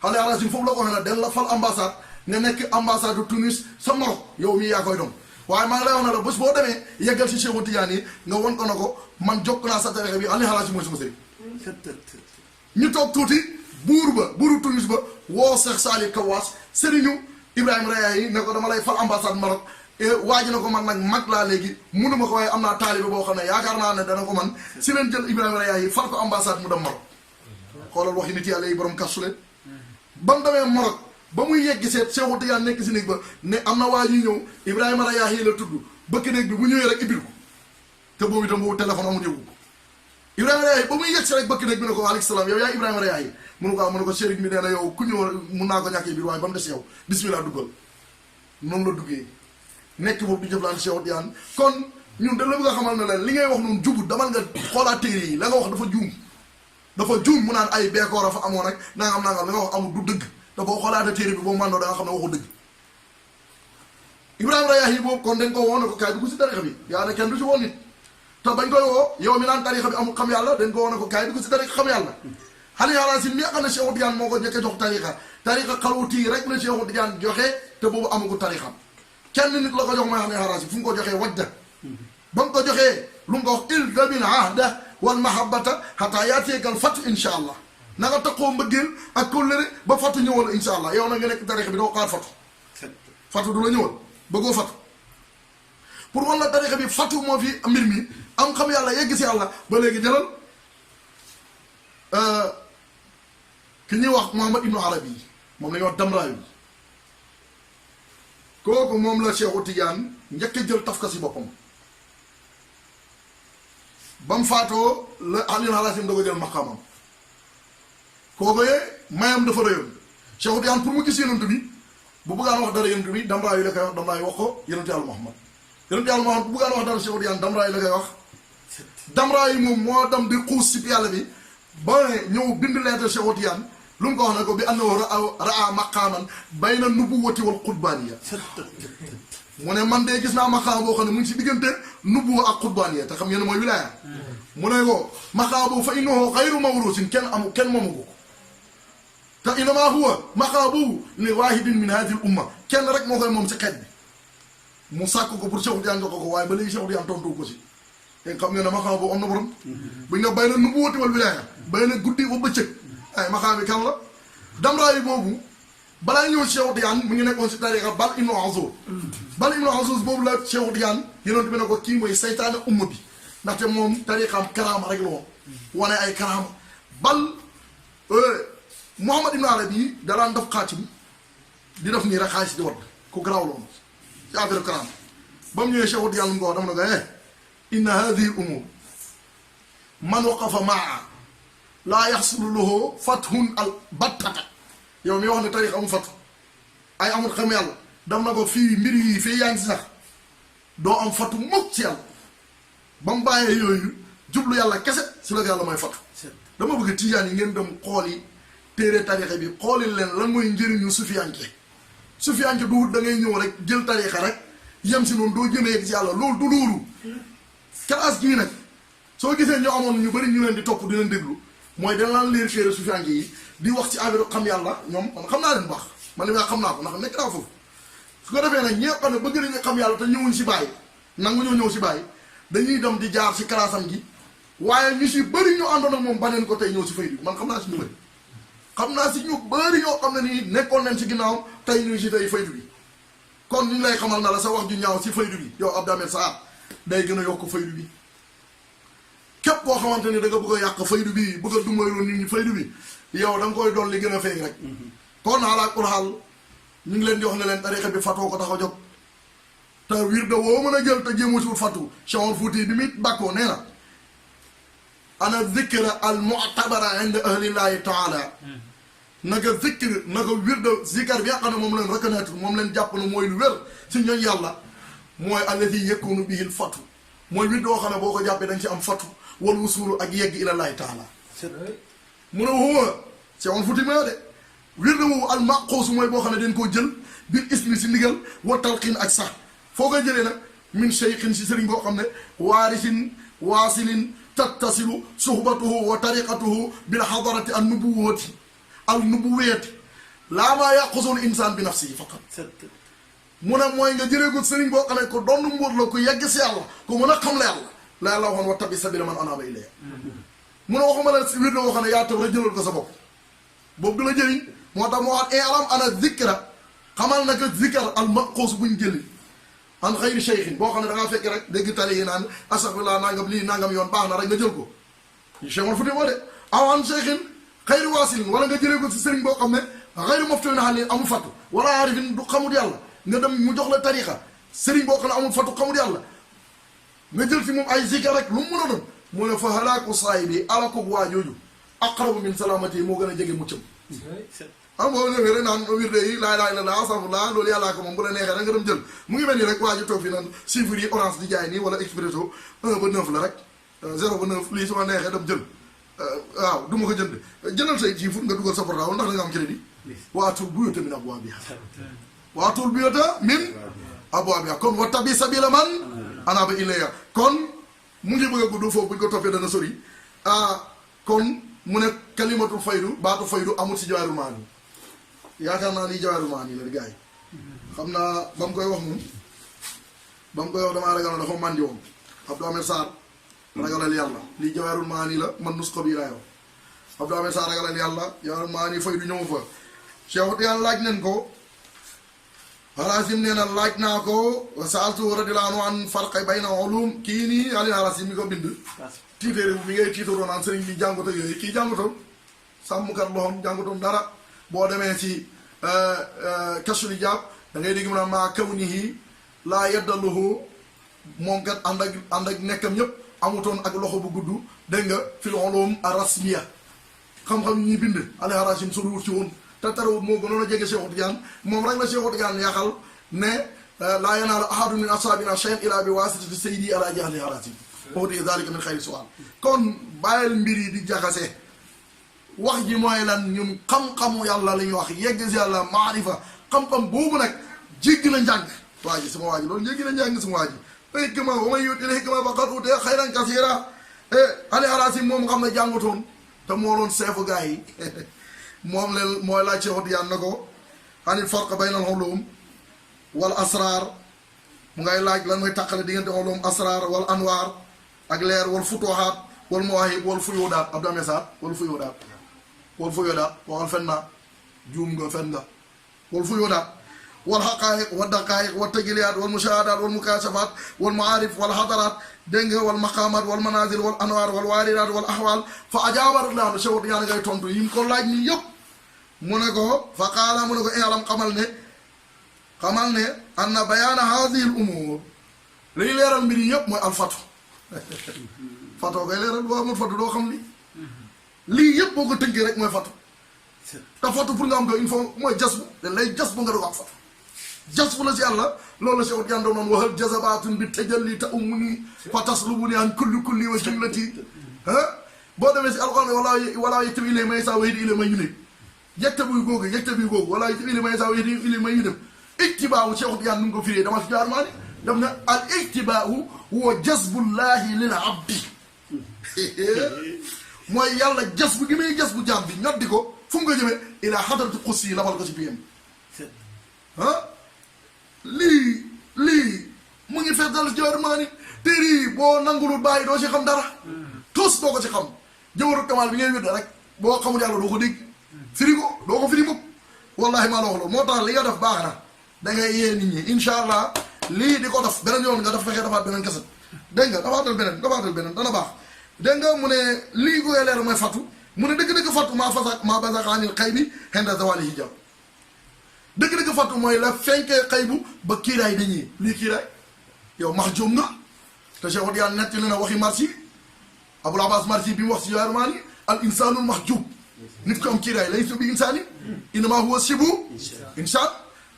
Alioune Harazim foofu la ko waxee ne den la fal ambassade nga nekk ambassade de Tunis sa Maroc yow mii yaa koy doon waaye maa ngi lay wax ne la bés boo demee yeggal si Cheikhu Tidiane yi nga won ko na ko man jokk naa sa tariqa bi Alioune Harazim mooy sama sëriñ ñu toog tuuti buuru Tunis ba woo Cheikh Salih Kawash sëriñu Ibrahima Riyaahi ne ko dama lay fal ambassade Maroc waa ji na ko man nag mag laa léegi munuma ko waaye am naa taalibe boo xam ne yaakaar naa ne dana ko man si leen jël Ibrahima Riyaahi fal ko ambassade mu dem Maroc xoolal waxi nit yàlla yi borom kastuleen ba mu demee Maroc ba muy yegg seet Cheikhu Tidiane nekk si néeg ba ne am na waa ñuy ñëw Ibrahima Riyaahi la tudd bëkk néeg bi bu ñëwee rek ibbil ko te boobu itam boobu téléphone amul yëgu ko Ibrahima Riyaahi ba muy yegg si rek bëkk néeg bi ne ko waaleykum salaam yow yaa Ibrahima Riyaahi mënu ko sëriñ bi nee na yow ku ñëw mun naa ko ñàkkee biir waaye ba mu des yow bismillah duggal noonu la duggee nekk boobu di jëflante Cheikhu Tidiane kon ñun da la bëgg a xamal ne leen li ngay wax noonu jubut damal nga xoolaat téere yi la nga wax dafa juum mu naan ay beekoor a fa amoon rek nangam la nga wax amul du dëgg te boo xoolaatee téere bi boo mandoo da nga xam ne waxu dëgg Ibrahima Riyaahi boobu kon dañ ko woo ne ko kaay dugg si tarixa bi yaa ne kenn du si woon nit te bañ koy woo yow mi naan tarixa bi amul xam yàlla dañ ko woo ne ko kaay dugg si tarixa xam yàlla Alioune Harazim mi nga xam ne Cheikhu Tidiane moo ko njëkk a jox tarixa xalwati rek la Cheikhu Tidiane joxe te boobu amagul tarixam kenn nit la ko jox mooy Alioune Harazim fu mu ko joxee wajda ba mu ko joxee lu mu ko wax ilda bil ahda wal mahabbata hatta yaateekal fatu insha allah na nga taxoo mbëggeel ak kóllëre ba fatu ñëwal insha allah yow na nga nekk tarixa bi doo xaar fatu du la ñëwal bëggoo fatu pour wan la tarixa bi fatu moo fi mbir mi am xam yàlla yegg si yàlla ba léegi jëlal ki ñuy wax Muhammad ibnu Arabi moom la ñuy wax Damraayu kooku moom la Cheikhu Tidiane njëkk a jël taf ko si boppam ba mu faatoo la Alioune Harazim da ko jël maqaamam kooku yee mayam dafa rëyoon Cheikhu Tidiane pour mu gis yonent bi bu bëggaan wax dara yonent bi Damraayu la koy wax Damraayu wax ko yonent Yàlla Muhammad bu bëggaan wax dara Cheikhu Tidiane Damraayu la koy wax Damraayu moom moo dem di xuus si yàlla bi ba ñëw bind lettre Cheikhu Tidiane lu mu ko wax ne ko bi annahu raa maqaaman bayna nubuwati wal qutbaaniya mu ne man de gis naa maqaam boo xam ne mu ngi si diggante nubuwa ak qutbaaniya te xam ngeen ne mooy wilaaya mu ne ko maqaam boobu fa innahu xayru mawrusin kenn moomu ko te innama huwa maqaam boobu li waahidin min haadihi l umma kenn rek moo koy moom si xeet bi mu sàkk ko pour Cheikhu Tidiane jox ko waaye ba léegi Cheikhu Tidiane tontu ko si te xam ngeen ne maqaam boobu am na borom buñ ne bayna nubuwati wal wilaaya bayna guddi ba bëccëg ay maqaam bi kan la Damraayu boobu balaa ñëw Cheikhu Tidiane mu ngi nekkoon si tariqa Bal ibnu Azur boobu la Cheikhu Tidiane yonent bi ne ko kii mooy saytaane umma bi ndaxte moom tariqaam karaama rek la woon wane ay karaama Bal Muhammad ibnu Arabi daraan def xaatim di def nii rek xaalis di wadd ku garaaw loolu si affaire karaama ba mu ñëwee Cheikhu Tidiane mu ko wax dama ne ko inna hadihi umur man waqafa maa laa yaxsulu lahu fathun al battata yow mi wax ne tarix amul fatu ay amul xam yàlla dam na ko fii mbir yi fii yaa ngi si sax doo am fatu mukk ci yàlla ba mu bàyyee yooyu jublu yàlla kese si la yàlla mooy fatu dama bëgg tijaan yi ngeen dem xool yi téere tarixa bi xooli leen lan mooy njëriñu sufiyanke du da ngay ñëw rek jël tarixa rek yem si noonu doo jën a yegg si yàlla loolu du loolu classe gii nag soo gisee ñoo amoon ñu bëri ñu leen di topp di leen déglu mooy dañ laan leer téere sufiyanke yi di wax ci affaire xam yàlla ñoom man xam naa leen baax man li may xam naa ko ndax nekk naa foofu su ko defee nag ñi nga xam ne bëgg nañu xam yàlla te ñëwuñ si bàyyi nangu ñoo ñëw si bàyyi dañuy dem di jaar si classe am gi waaye ñu si bëri ñu àndoon ak moom baneen ko tey ñëw si faydu man xam naa si ñu bëri xam naa si ñu bëri ñoo xam ne nii nekkoon leen si ginnaaw tey ñu si tey faydu bi kon ñu lay xamal na la sa wax ju ñaaw si faydu bi yow Abdou Ahmed Sarr day gën a yokk faydu bi képp koo xamante ni da nga bëgg a yàq faydu bi bëgg a dumaylu nit ñi faydu bi yow da nga koy doon li gën a feeñ rek kon ala kul xaal ñu ngi leen di wax ne leen tarixa bi fatoo ko tax a jóg te wirda woo mën a jël te jéemoo si wut fatu Cheikh Omar Fouti bi muy bàkkoo nee na ana zikra al mu'tabara inda ahlillahi taala naka zikr naka wirda zikar bi nga xam ne moom leen reconnaître moom leen jàpp ne mooy lu wér si ñooñ yàlla mooy alladi yakunu bihi al fatu mooy wirda woo xam ne boo ko jàppee dañ ci am fatu wal wusulu ak yegg ilallahi taala mu ne woo Cheikh Omar Fouti ma de wirda woowu al maqoos mooy boo xam ne dañ koo jël bil ismi si ndigal wa talqin ak sax foo koy jëlee nag min cheikhin si sëriñ boo xam ne waarisin waasilin tattasilu suhbatuhu wa tariqatuhu bil hadarati an nubuwati al nubuwati laa maa yaqusul insaan bi nafsihi faqat mu ne mooy nga jëlee ko sëriñ boo xam ne ko doon mbóot la ko yegg si yàlla ko mën a xam la yàlla la yàlla waxoon wa tabi sabila man anaaba ilayya mu ne waxuma la wirda boo xam ne yaa taw rek jëlal ko sa bopp boobu du la jëriñ moo tax moo waxaat alam ana zikra xamal na que zikar al maqoos buñ jëli an xayri cheikhin boo xam ne da ngaa fekk rek dégg tali yi naan astaghfirullah nangam lii nangam yoon baax na rek nga jël ko Cheikh Omar Fouti moo de aw an cheikhin xayri waasilin wala nga jëlee ko si sëriñ boo xam ne xayri maftuun alayhi amul fatu wala aarifin du xamut yàlla nga dem mu jox la tariqa sëriñ boo xam ne amul fatu xamut yàlla nga jël si moom ay zikar rek lu mu mën a doon mu ne fa halaaku saahibi alakoog waa jooju aqrabu min salaamati yi moo gën a jege muccam xam nga ñëwee rek naan wirde yi laa ilaaha illallaah astaghfirullah loolu yàllaa ko moom bu la neexee rek nga dem jël mu ngi mel ni rek waa ji toog fi naan chiffres yi orange di jaay nii wala expresso 1 ba 9 la rek 0 ba 9 lii su ma neexee dem jël waaw du ma ko jënd jëndal say chiffres nga dugal sa portable ndax da nga am crédit waatul buyuta min abwaabiha waatul buyuta min abwaabiha kon wa tabi sabila man anaaba ilayya kon mu ngi bëgg a gudd foofu bu ñu ko toppee dana sori kon mu ne kalimatul faydu baatu faydu amul si jawaarul maani yaakaar naa lii jawaarul maani la di gars yi xam naa ba mu koy wax moom ba mu koy wax damaa ragal dafa màndi woon Abdou Ahmed Sarr ragalal yàlla lii jawaarul maani la man nus ko bii laay wax Abdou Ahmed Sarr ragalal yàlla jawaarul maani faydu ñëw fa Cheikh yàlla laaj nañ ko Harasim nee na laaj naa ko saaltu radiyallahu anhu an farqi bayna ulum kii nii Ali Harasim mi ko bind tiitéere bi ngay tiitaroo naan sëriñ bi jànguta yooyu kii jàngutoon sàmmkat loxoom jàngutoon dara boo demee ci kashful hijaab da ngay dégg mu naan maa kawnihi laa yaddaluhu moom kat ànd ak nekkam ñëpp amutoon ak loxo bu gudd dégg nga fil ulum ar-rasmiya xam-xam ñuy bind Ali Harasim soriwut ci woon te tarawut moo gënoon a jege Cheikh Tidiane moom rek la Cheikh Tidiane yaxal ne laa yanaalu ahadun min ashaabina shay'an illaa bi waasitati sayyidi Alaaji Ali Harasim odi zalika min xayri su'aal kon bàyyil mbir yi di jaxase wax ji mooy lan ñun xam-xamu yàlla la ñuy wax yegg si yàlla maarifa xam-xam boobu nag jéggi na njàng waa ji sama waa ji loolu jéggi na njàng sama waa ji hikma wa man yu'til hikma faqad utiya xayran kasiira Ali Harasim moom xam ne jàngutoon te moo doon seefu gars yi moom leen mooy laaj Cheikh Tidiane na ko anil farq bayna al ulum wal asrar mu ngay laaj lan mooy tàqale diggante ulum asrar wal anwaar ak leer wal futuhaat wal mawaahib wal fuyudaat Abdou Ahmed Sarr wal fuyudaat waxal fen naa juum nga fen nga wal fuyudaat wal xaqaayiq wal daqaayiq wal tajliyaat wal mushaahadaat wal mukaashafaat wal maarif wal xadaraat dégg nga wal maqaamaat wal manaazil wal anwaar wal waaridaat wal axwaal fa ajaaba radiyallaahu anhu Cheikh yaa ngay tontu yi mu ko laaj nii yëpp mu ne ko fa qaala mu ne ko i'lam xamal ne anna bayaana haadihi al umuur liy leeral mbir yi yëpp mooy alfatu fatoo koy leeral boo amul fatu doo xam lii yëpp boo ko tënkee rek mooy fatu te fatu pour nga am ko il faut mooy jas bu dañ lay jas bu nga doog am fatu jas bu la si yàlla loolu la Cheikh Tidiane doon noonu waxal jazabaatun bi tajalli ta umuni fa taslubuni an kulli wa jumlati boo demee si alxuraan walaa yektabi ilay may saa wahidi ilay may yunib yektabi googu walaa yektabi ilay may saa wahidi ilay may yunib ittibaawu Cheikh Tidiane nu mu ko firee dama si jaar maa ni daf ne al ijtibaau huwa jazbullahi lil abdi mooy yàlla jas bu gi muy jas bu jaam bi ñoddi ko fu mu nga jëmee ilaa xadrati xus yi labal ko ci biyam ah lii mu ngi fees dal jawar maa ni téere boo nangulul bàyyi doo ci xam dara tous doo ko ci xam jawharu kamal bi ngay wér rek boo xamul yàlla doo ko dégg firi ko doo ko firi mukk wallahi maa la wax loolu moo tax li nga def baax na da ngay yee nit ñi incha allah lii di ko def beneen yoon nga def fexee dafaat beneen kaset dégg nga dafaatal beneen dana baax dégg nga mu ne lii koy leer mooy fattu mu ne dëgg-dëgg fattu maa basaxaanil xay bi xenda zawali hijab dëgg-dëgg fattu mooy la fenkee xay bu ba kiiraay dañuy lii kiiraay yow max joom nga te Cheikh Odiane nett na waxi marsi Abul Abbas marsi bi mu wax si yaarmaani al insanul mahjub nit ko am kiiraay laysa bi insaanin innamaa huwa shibu insaan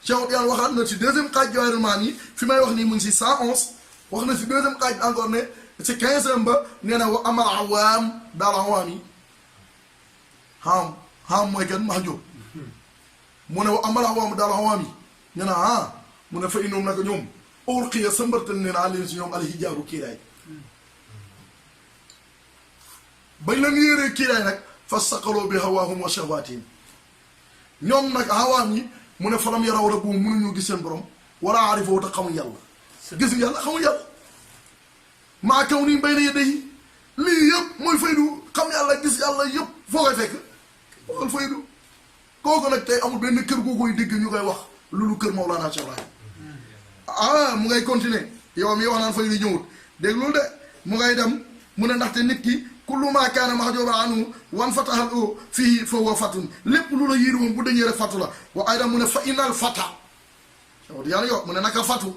Cheikh Odiane waxaat na ci deuxième xaaj Jawahirul Maani fi may wax nii mu ngi si 111 wax na si deuxième xaaj encore ne ci 15e ba nee na wa amal awaam daal awaam yi xam mooy kan mahjub mu ne wa amal awaam daal awaam yi ñu ne mu ne fa inoom naka ñoom urqiya sëmbartal ne naa leen si ñoom alhijaabu kiiraay bañ la yéree kiiraay nag fa saqaloo bi hawaahum wa shahwaatihim ñoom nag hawaam yi mu ne falam yaraw rabbuhum mënuñu gis seen borom wala arifoo te xamul yàlla gis yàlla xamul yàlla maa kaw nii mbay na yedde yi lii yëpp mooy faydu xam yàlla gis yàlla yëpp foo koy fekk fool faydu kooku nag tey amul benn kër goo koy dégg ñu koy wax loolu kër Mawlana Cheikh Ibrahim mu ngay continuer yow mi wax naan faydu ñëwut dégg loolu de mu ngay dem mu ne ndaxte nit ki kullu maa kaana mahjuuban anhu wan fatahal o fii fa huwa fatun lépp lu la yiir moom bu dañee rek fatu la wa aydan mu ne fa inal fata yàlla yo mu ne naka fatu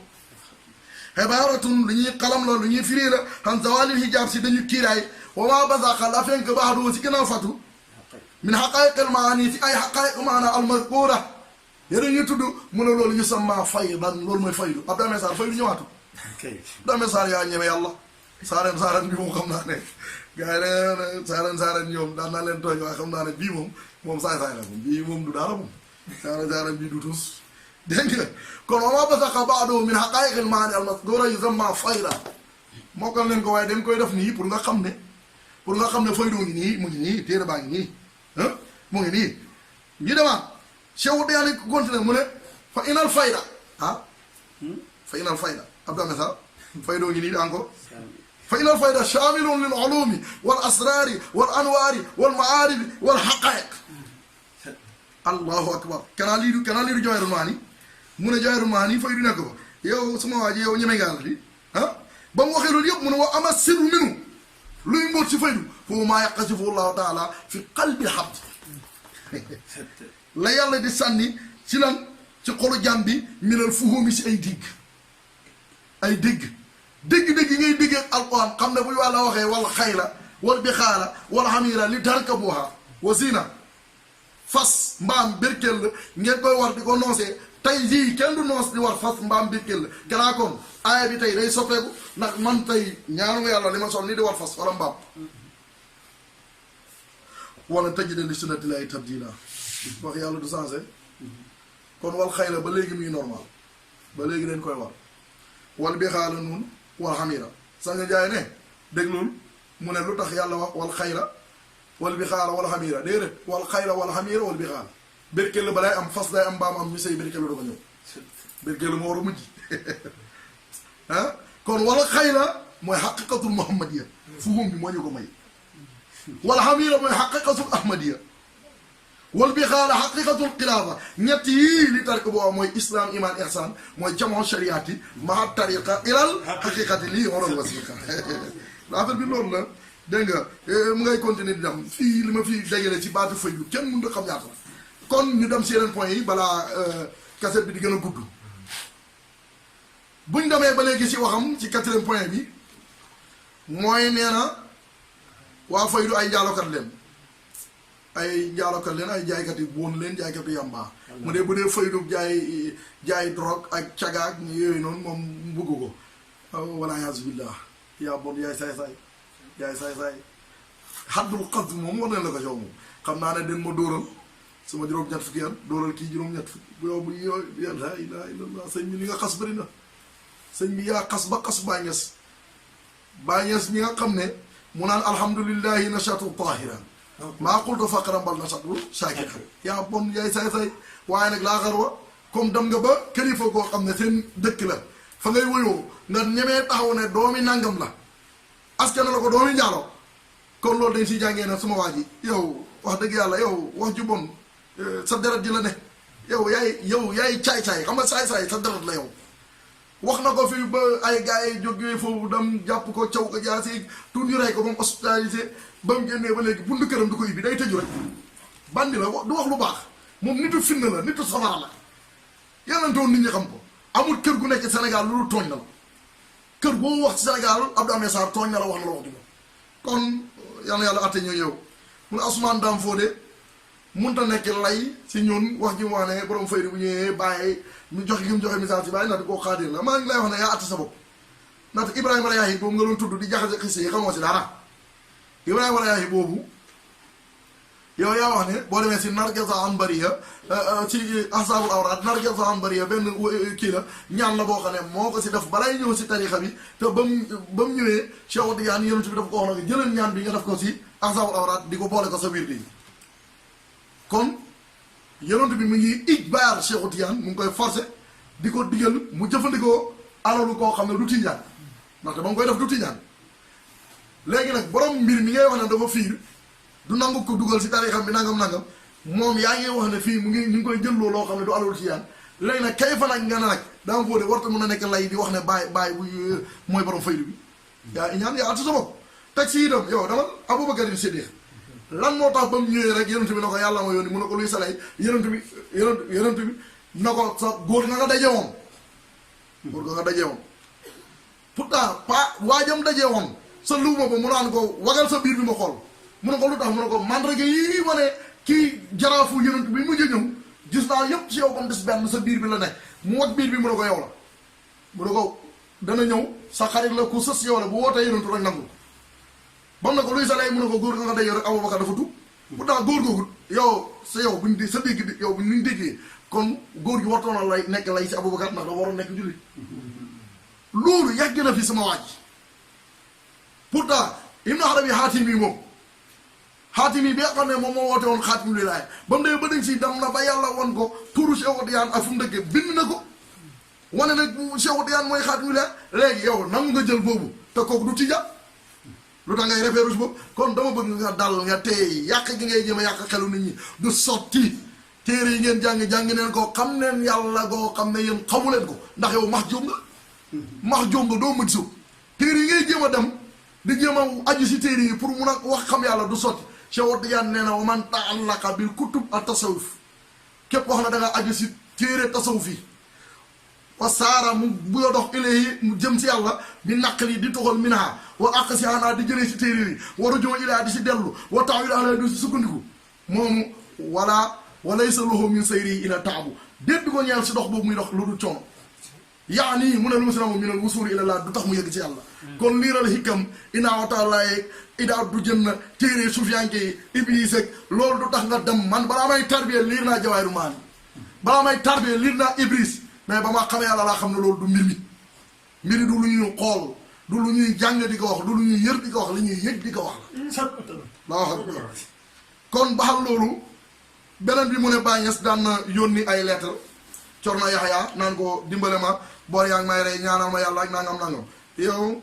xibaaratun lu ñuy xalam la lu ñuy firi la xam zawalil hijab si dañu kiiraay wa maa basaqa la fenk baaxdu si gannaaw fatu min xaqaayiqal maani si ay xaqaayiq maana almazkuura yéen ñu tudd mu ne loolu yusamma faydan loolu mooy faydu ab damee saar faydu ñëwaatu damee saar yaa ñeme yàlla saaren bi moom xam naa ne gars yi saaren ñoom daan naa leen tooñ waaye xam naa ne bii moom saay-saay la moom bii moom du dara moom saaren bii du tus dégg nga kon wa maa basaqa ba'duhu min haqaa'iqil maani al-mazkuura yusamma fayda mokkal leen ko waaye dañ koy def nii pour nga xam ne faydoo ngi nii mu ngi nii téere baa ngi nii mu ngi nii ñu demaat Cheikh Odiane continué mu ne fa inal fayda fa inal fayda abdame sa faydoo ngi nii encore fa inal fayda shaamilun lil ulumi wal asrari wal anwaari wal maaribi wal haqaa'iq allahu akbar kanaa lii du Jawahirul Maani mu ne Jawahirul Maani faydu nekk ko yow suma waa ji yow ñeme ngaa la di ba mu waxee loolu yëpp mu ne wa ama sirru minu luy mbóot si faydu foofu maa yaqasifu allahu taala fi qalbi abd la yàlla di sànni ci lan ci xolu jàmm bi minal fuhumi si ay dégg yi ngay déggee alquran xam ne bu ñu wàlla waxee wal xayla wal bixaala wal xamiira li tarkabuha wa zina fas mbaam birkel la ngeen koy war di ko noosee tey jii kenn du noos di war fas mbaam birkel la ganaa kon aaya bi tey day soppeeku ndax man tey ñaanu nga yàlla li ma sol ni di war fas wala mbaam wala tajida li sunnatillahi tabdila wax yàlla du changé kon wal xayla ba léegi muy normal ba léegi dañ koy war wal bi xaala noonu wal xamira sa nga jaay ne déglul mu ne lu tax yàlla wax wal xayla wal bi xaala wal xamira déedéet wal xayla wal xamira wal bi xaala berkel ba day am fas day am mbaam am ñu sëy berkel da ko ñëw berkel moo war a mujj kon wal xayla mooy xaqiqatul muhammadiya fuhum bi moo ñu ko may wal xamira mooy xaqiqatul ahmadiya wal bi xaala xaqiqatul xilaafa ñett yii li tark booba mooy islam iman ihsan mooy jamoo shariati maa tariqa ilal xaqiqati lii waroon wasiqa affaire bi loolu la dégg nga mu ngay continuer di dem fii li ma fii dégale ci baatu faydu kenn mënut a xam ñaata la kon ñu dem si yeneen point yi balaa cassette bi di gën a gudd buñ demee ba léegi si waxam ci 4e point bi mooy nee na waa faydu ay njaalokat leen ay jaaykat yi woon leen jaaykat yu yàmbaa mu dee bu dee faydu jaay drogue ak cagaak yooyu noonu moom bugg ko wala yaasu billah yaa bon yaay saay xaddul xas moom war nañ la ko jox moom xam naa ne den ma dóoral sama juróom-ñett fukki yan dóoral kii juróom-ñett fukki bu yow bu la ilaha illallah sëñ bi li nga xas bëri na sëñ bi yaa xas ba xas Baay Ñas mi nga xam ne mu naan alhamdulillahi nashatu tahiran maa qultu faqran bal nashatu shakiran yaa bon yaay say waaye nag laa xarwa comme dem nga ba kilifa goo xam ne seen dëkk la fa ngay wuyoo nga ñemee taxaw ne doomi nangam la askan la ko doomi njaaloo kon loolu dañ siy jàngee na suma waa ji yow wax dëgg yàlla yow wax ju bon sa deret ji la ne yow yaay caay-caay xam nga saay-saay sa deret la yow wax na ko fii ba ay gars yi jógee foofu dem jàpp ko caw ko jaasi tuut ñu rey ko ba mu hospitalisé ba mu génnee ba léegi bundu këram du ko ubbi day tëju rek bandi la du wax lu baax moom nitu fitna la nitu safara la yàllantoon nit ñi xam ko amul kër gu nekk Sénégal loolu tooñ na la kër boo wax ci Sénégal Abdou Amé Sarr tooñ na la wax na la wax di moom kon yàlla atte ñoo yow mun Ousmane Dame Fodé munta nekk lay si ñun wax ji mu wax ne borom fayda bu ñëwee bàyyi mu joxe gi mu joxe message si bàyyi ndaxte koo xaadir la maa ngi lay wax ne yaa atte sa bopp ndaxte Ibrahima Rayahi boobu nga doon tudd di jaxase xis yi xamoo si dara Ibrahima Rayahi boobu yow yaa wax ne boo demee si nargesa an bariya ci ahsaabul awraat nargesa an bariya benn kii la ñaan la boo xam ne moo ko si def balay ñëw si tarixa bi te ba mu ñëwee Cheikh Tidiane yonent bi daf ko wax nag jëlal ñaan bi nga def ko si ahsaabul awraat di ko boole ko sa biir bi kon yonent bi mu ngi ijbaar Cheikh Tidiane mu ngi koy forcé di ko digal mu jëfandikoo alalu koo xam ne du Tijaan ndaxte ba mu koy def du Tijaan léegi nag borom mbir mi ngay wax ne dafa fiir du nangu ko dugal si tarixam bi nangam moom yaa ngi wax ne fii ñu ngi koy jëlloo loo xam ne du alalu Tijaan léegi nag kay fa nag nga ne nag dama foo de warta mën a nekk lay di wax ne bàyyi bu mooy borom faydu bi yaa ñaan yaa atu sa bopp teg si itam yow dama Aboubacar Siddiq lan moo tax ba mu ñëwee rek yonent bi na ko yàlla ma yónni mu ne ko luy salay yonent bi na ko sa góor nga nga daje woon góor nga nga daje woon pourtant waajam daje woon sa luuma ba mu naan ko wagal sa biir bi ma xool mu ne ko lu tax mu ne ko mandarga yi wane kii jaraafu yonent bi mujj ñëw gis naa yëpp ci yow ba mu des benn sa biir bi la ne mu wag biir bi mu ne ko yow la mu ne ko dana ñëw sa xarit la ku sës yow la bu wootee yonentu rek nangu bam na ko luy sa lay mu ne ko góor nga nga day rek Aboubacar dafa tub pourtant góor googu yow sa yow buñ di sa dégg yow bu ñu déggee kon góor gi wartoon na lay nekk lay si Aboubacar ndax dafa waroon nekk jullit loolu yàgg na fi sama waaj pourtant Ibn Arabi Haatimi moom Haatimi bi nga xam ne moom moo woote woon xaatimul wilaaya ba mu dee ba dañ si dem na ba yàlla won ko turu Cheikh Tidiane ak fu mu dëkkee bind na ko wane nag Cheikh Tidiane mooy xaatimul wilaaya léegi yow nangu nga jël boobu te kooku du Tijaan lu tax ngay référence boobu kon dama bëgg nga dal nga tey yàq gi ngay jëm a yàq xelu nit ñi du sotti téere yi ngeen jàng neen ko xam neen yàlla goo xam ne yéen xamu leen ko ndax yow max jóom nga doo mën soo téere yi ngay jéem a dem di jéem a aju si téere yi pour mun a wax xam yàlla du sotti Cheikh Tidiane nee na wa man ta'allaqa bil kutub at tasawuf képp wax na da nga aju si téere tasawuf yi wa saara mu buyo dox ilayhi mu jëm si yàlla di naqli di toxal minha wa àq si xanaa di jëlee si téere yi waru joma ilaa di si dellu wa taawil ala du si sukkandiku moomu walaysa lahu min sayri ila taabu déet di ko ñeel si dox boobu muy dox lu dul coono yaa nii mu ne lu muslimu min al wusuuli ila laa du tax mu yëgg ci yàlla kon liiral hikam inaa wataalaaye idaa du jën na téere sufiyanke yi iblis ak loolu du tax nga dem man balaa may tarbiya liir naa jawaahiru maani balaa may tarbiya liir naa iblis mais ba ma xamee yàlla laa xam ne loolu du mbir du lu ñuy xool du lu ñuy jàng di ko wax du lu ñuy yër di ko wax li ñuy yëg di ko wax la wax kon baxal loolu beneen bi mu ne Baay Ñas daan na yónni ay lettre Corno Yaxya naan ko dimbale ma boor yaa ngi may rey ñaanal ma yàlla ak nangam yow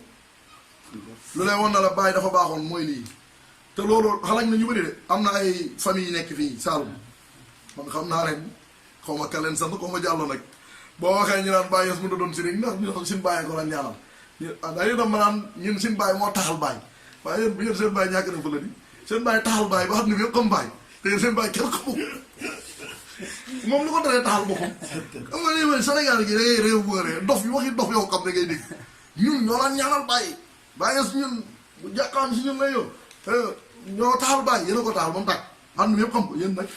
lu lay won na la Baay dafa baaxoon mooy lii te loolu xalaat na ñu bëri de am na ay famille yi nekk fii Saalum man xam naa leen xaw ma kaleen sant xaw ma jàllo nag boo waxee ñu naan Baay Ñas mënut a doon sëriñ ndax ñu ne suñu bàyyi ko la ñaanal dañuy dem ma naan ñun suñu bàyyi moo taxal Baay waaye yéen seen bàyyi ñàkk na fa la di seen bàyyi taxal Baay ba xam ne bi yëpp xam Baay te seen bàyyi kenn xamu moom lu ko daree taxal boppam xam nga lii mooy Sénégal gi dangay réew bu nga ree dof yi waxi dof yow xam ne ngay dégg ñun ñoo la ñaanal Baay Baay Ñas ñun bu jàkkaan si ñun lay yow ñoo taxal Baay yéen a ko taxal ba mu tàkk xam ne yëpp xam ko yéen nag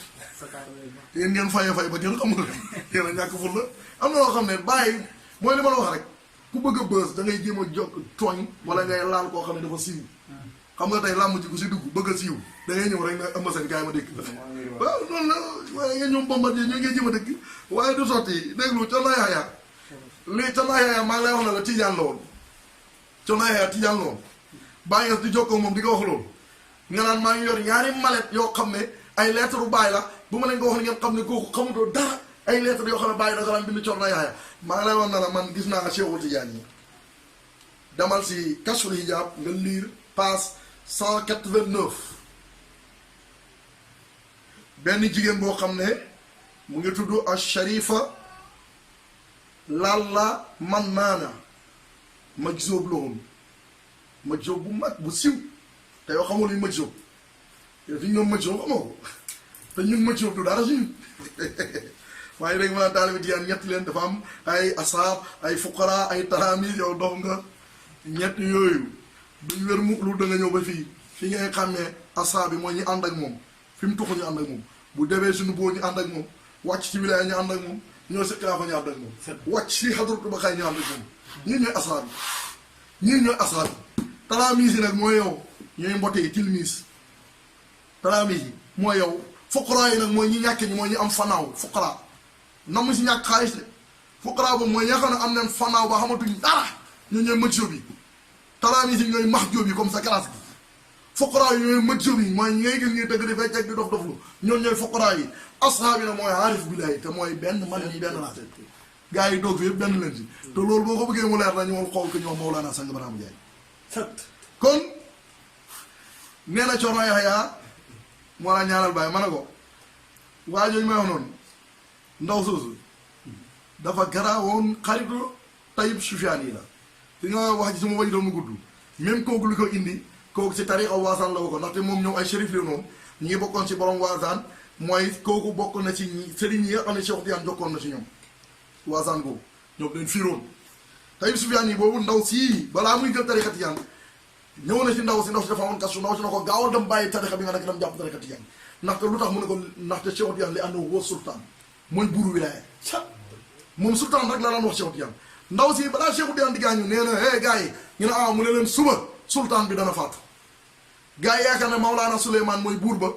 yéen ngeen fay ba kenn xamul yéen a ñàkk ful la am na loo xam ne Baay mooy li ma la wax rek ku bëgg a bës da ngay jéem a jokk tooñ wala ngay laal koo xam ne dafa siiw xam nga tey làmb ji ku si dugg bëgg a siiw da ngay ñëw rek ne ëmb seen gars yi ma dégg waaw noonu la waaye ngeen ñoom Bombardier ñoo ngeen jéem a dégg waaye du sotti déglu Corno Yaxya lii Cerno Yaya maa ngi lay wax ne la tijaan la woon Cerno Yaya tijaan la woon bàyyi nga di jokkoo moom di ko wax loolu nga naan maa ngi yor ñaari malet yoo xam ne ay lettre u Baay la bu ma leen ko wax ngeen xam ne kooku xamutoo dara ay lettre yoo xam ne Baay da daan bind Cerno Yaya maa ngi lay wax ne la man gis naa Cheikhul Tidiane yi demal si Kashful Hijab nga lire page 189 benn jigéen boo xam ne mu ngi tudd a Sharifa Lalla Mannaana Majzoob la woon Majzoob bu mag bu siw te yoo xamul luy Majzoob yow fi ñu doon Majzoob xamoo ko te ñun Majzoob du dara suñu waaye léegi maanaam taalibe Tijaan ñett leen dafa am ay asaab ay fuqara ay talaamiis yow dox nga ñett yooyu duñ wér mukk lu da nga ñëw ba fii fi ngay xàmmee asaab bi mooy ñu ànd ak moom fi mu tuxu ñu ànd ak moom bu demee suñu boo ñu ànd ak moom wàcc ci wilaaya ñu ànd ak moom ñoo si xilaafa ñu ànd ak moom wàcc si xadratu ba xay ñu ànd ak moom ñii ñooy asaab yi ñii ñooy asaab yi talaamiis yi nag mooy yow ñooy mbote yi tilmiis talaamiis yi mooy yow fuqara yi nag mooy ñi ñàkk ñi mooy ñi am fanaaw fuqara nam si ñàkk xaalis de fuqara boobu mooy ña xam ne am nañ fanaaw ba xamatuñ dara ñoo ñooy Majzoob yi talaamiis yi ñooy Mahjoob yi comme sa classe bi fuqara yi ñooy Majzoob yi mooy ñi ngay gis ñuy dëgg di fecc ak di dof doflu ñoom ñooy fuqara yi ashaab yi nag mooy aarif billaahi te mooy benn man ñi benn laa gars yi doog fi yëpp benn leen si te loolu boo ko bëggee mu leer na ñoom xool ko ñoom Mawlana Sang Barham Ndiaye kon nee na Cerno Yahya moo la ñaanal bàyyi ma ne ko waa jooju may wax noonu ndaw soosu dafa garaawoon xaritu Tayyib Sufyaan yi la fi nga wax ci sama way doon mu gudd même kooku li ko indi kooku ci tariqa waasaan la ko ndaxte moom ñoom ay shérif la noonu ñi ngi bokkoon ci borom waasaan mooy kooku bokk na ci sëriñ yi nga xam ne Cheikh Tidiane jokkoon na ci ñoom waasaan boobu ñoom leen fiiroon Tayyib Sufyaan yi boobu ndaw sii balaa muy jël tariqa Tidiane ñëw na ci ndaw si dafa amoon kasu ndaw si na ko gaawal dem bàyyi tariqa bi nga nekk dem jàpp tariqa Tidiane ndaxte lu tax mu ne ko ndaxte Cheikh Tidiane li ànd woo sultaan mooy buuru wilaaya moom sultaan rek la daan wax Cheikh Tidiane ndaw si balaa Cheikh Tidiane di gaañu nee na hey gars yi ñu ne mu ne leen suba sultaan bi dana faatu gars yi yaakaar ne Mawlaana Souleymane mooy buur ba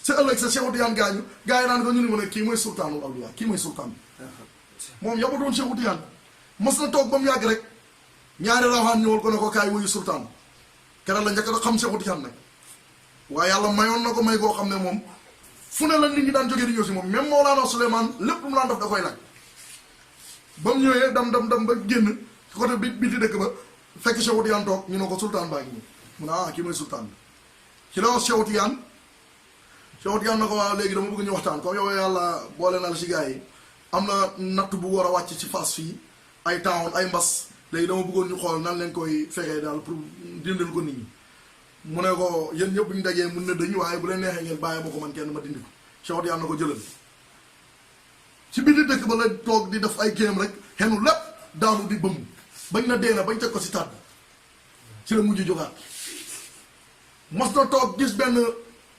sa ëllëg sa Cheikh Tidiane gaañu gars yi naan ko ñu ne mu ne kii mooy sultaanul awliya kii mooy sultaan bi moom yaba doon Cheikh Tidiane mos na toog ba mu yàgg rek ñaari rawaan ñëwal ko ne ko kaay wuyu sultaan keroog la njëkk a xam Cheikh Tidiane nag waaye yàlla mayoon na ko may goo xam ne moom fu ne la nit ñi daan jógee di ñëw si moom même Mawlaana Souleymane lépp lu mu daan def da koy laaj ba mu ñëwee dam ba génn côté bi di dëkk ba fekk Cheikh Tidiane toog ñu ne ko sultaan baa ngi nii mu ne kii mooy sultaan bi ci la wax Cheikh Tidiane na ko waaw léegi dama bëgg ñu waxtaan comme yow yàlla boole na la si gars yi am na natt bu war a wàcc ci Fass fii ay taawon ay mbas léegi dama bëggoon ñu xool nan leen koy fexee daal pour dindal ko nit ñi mu ne ko yéen ñëpp ñu dajee mun na dañu waaye bu leen neexee ngeen bàyyi ma ko man kenn ma dindi ko Cheikh Tidiane na ko jëlal ci biir di dëkk ba la toog di def ay kéem rek xenu lépp daanu di bëmb bañ na dee na bañ teg ko si taat ci la mujj jógaat mos na toog gis benn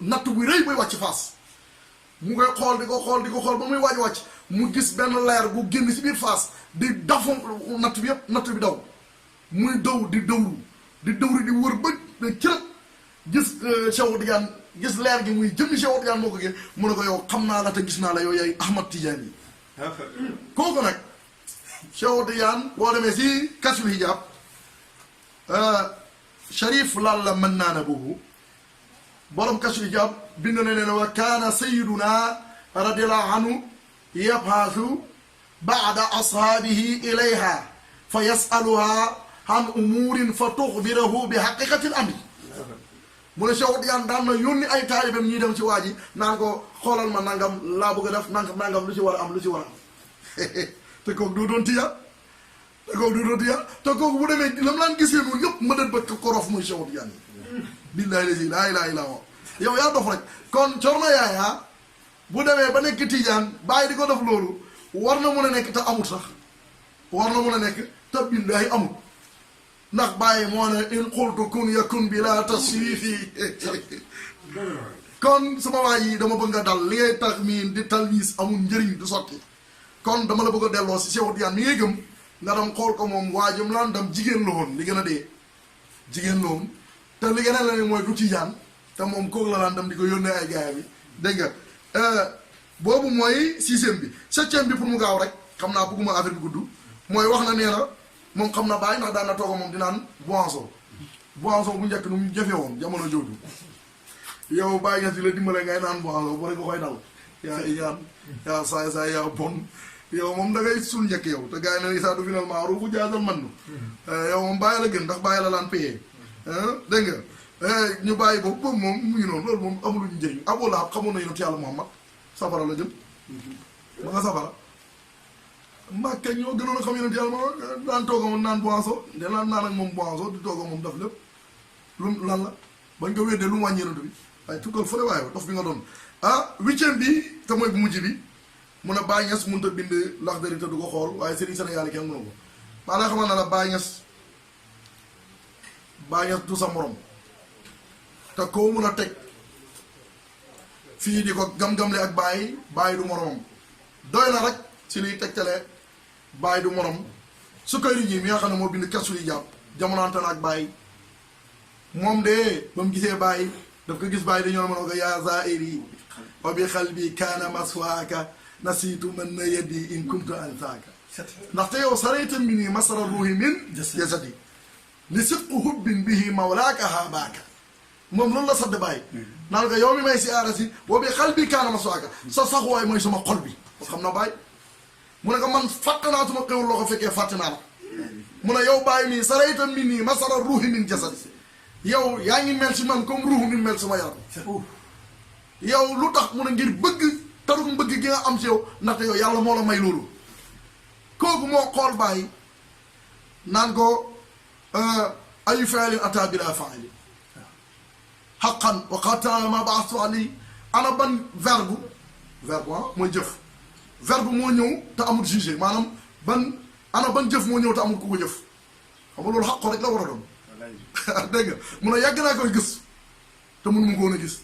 natt bu rëy buy wàcc Fass mu koy xool di ko xool ba muy waaj wàcc mu gis benn leer bu génn si biir Fass di dafu natt bi yëpp natt bi daw muy daw di dawru di wër ba cërëb gis Cheikh Tidiane gis leer gi muy jëmmi Cheikh Tidiane moo ko gën mu ne ko yow xam naa la te gis naa la yow yaay Ahmad Tidiane yi kooku nag Cheikh Tidiane boo demee si Kashful Hijab Sharif Lalla Mannaana boobu borom Kashful Hijab bind na ne wa kaana sayyiduna radiyallahu anhu yabhasu ba'da ashaabihi ilayha fa yasaluha an umurin fa tuxbirahu bi haqiqatil amri mu ne Cheikh Tidiane daan na yónni ay taalibam ñuy dem ci waa ji naan ko xoolal ma nangam laa bëgg a def nangam lu ci war a am te kooku du doon Tijaan te kooku bu demee la mu laan gisee noonu yëpp ma dët ba ko rof muy Cheikh Tidiane yi billaahi lazi laa ilaaha illaa huwa yow yaa dof rek kon Cerno Yahya bu demee ba nekk Tijaan bàyyi di ko def loolu war na mun a nekk te amut sax war na mun a nekk te billaahi amut ndax bàyyi moo ne in qultu kun yakun bi laa taswifi kon sama waa yi dama bëgg nga dal li ngay tax miin di talmiis amul njëriñ du sotti kon dama la bëgg a delloo si Cheikh Tidiane mi ngay gëm nga dem xool ko moom waajum laan dem jigéen la woon li gën a dee jigéen la woon te li gën a la ne mooy du Tijaan te moom kooku la laan dem di ko yónnee ay gaaya bi dégg nga boobu mooy 6e bi 7e bi pour mu gaaw rek xam naa bëgguma affaire bi gudd mooy wax na nee na moom xam na Baye ndax daan na toog moom di naan boisson bu njëkk nu mu jafe woon jamono jooju yow Baye Niass di la dimbale ngay naan boisson bu rek nga koy dal yaa iñaan yaa saay yaa bon yow moom da ngay sul njëkk yow te gars yi ne isaa du finalement ru bu jaasal man nu yow moom Baye la gën ndax Baye la laan payé dégg nga ñu bàyyi boobu moom mu ngi noonu loolu moom amuluñu njëriñ Abu Lahab xamoon na yonent yàlla Muhammad safara la jëm ba nga safara Mbàkke ñoo gënoon a xam yonent yàlla Muhammad daan tooga moom naan boisson de naan ak moom boisson di tooga moom daf lépp lu lan la bañ ko weddee lu mu wàññi yonent bi waaye tukkal fële waaye dof bi nga doon huitième bi te mooy bu mujj bi mun a Baye Niass mënut a bind Laxdari te du ko xool waaye Serigne Sénégal yi kenn mënu ko maa la xamal na la Baye Niass du sa morom te koo mun a teg fii di ko gam-gamle ak Baye du moromam doy na rek ci liy tegtalee Baye du morom su koy ji mi nga xam ne moo bind Kashful Hijaab jamonoante na ak Baye moom de ba mu gisee Baye daf ko gis Baye dañoo mën a ko yaa zaa'iri wa bi qalbi kaana maswaaka nasiitu man na yeddi in kuntu ansaaka ndaxte yow sarayta minni masara ruuhi min jasadi li sidqu hubbin bihi mawlaaka haabaaka moom loolu la sadd Baye naan ko yow mi may si aara si wa bi qalbi kaana maswaaka sa saxuwaay mooy sama xol bi xam na Baye mu ne ko man fàtte naa suma xewul loo ko fekkee fàtte naa la mu ne yow Baye mii sarayta minni masara ruuhi min jasadi yow yaa ngi mel si man comme ruuhu ni mel sama yaram yow lu tax mu ne ngir bëgg taruk mbëgg gi nga am si yow ndaxte yow yàlla moo la may loolu kooku moo xool Baye naan ko ayu fi'lin ataa bilaa faa'ili haqqan wa qad ma ba'athtu alayhi ana ban verbe mooy jëf verbe moo ñëw te amul jugé maanaam ana ban jëf moo ñëw te amul ku ko jëf xam nga loolu xaq rek la war a doon dégg nga mun a yàgg naa koy gis te mënu ma ko woon a gis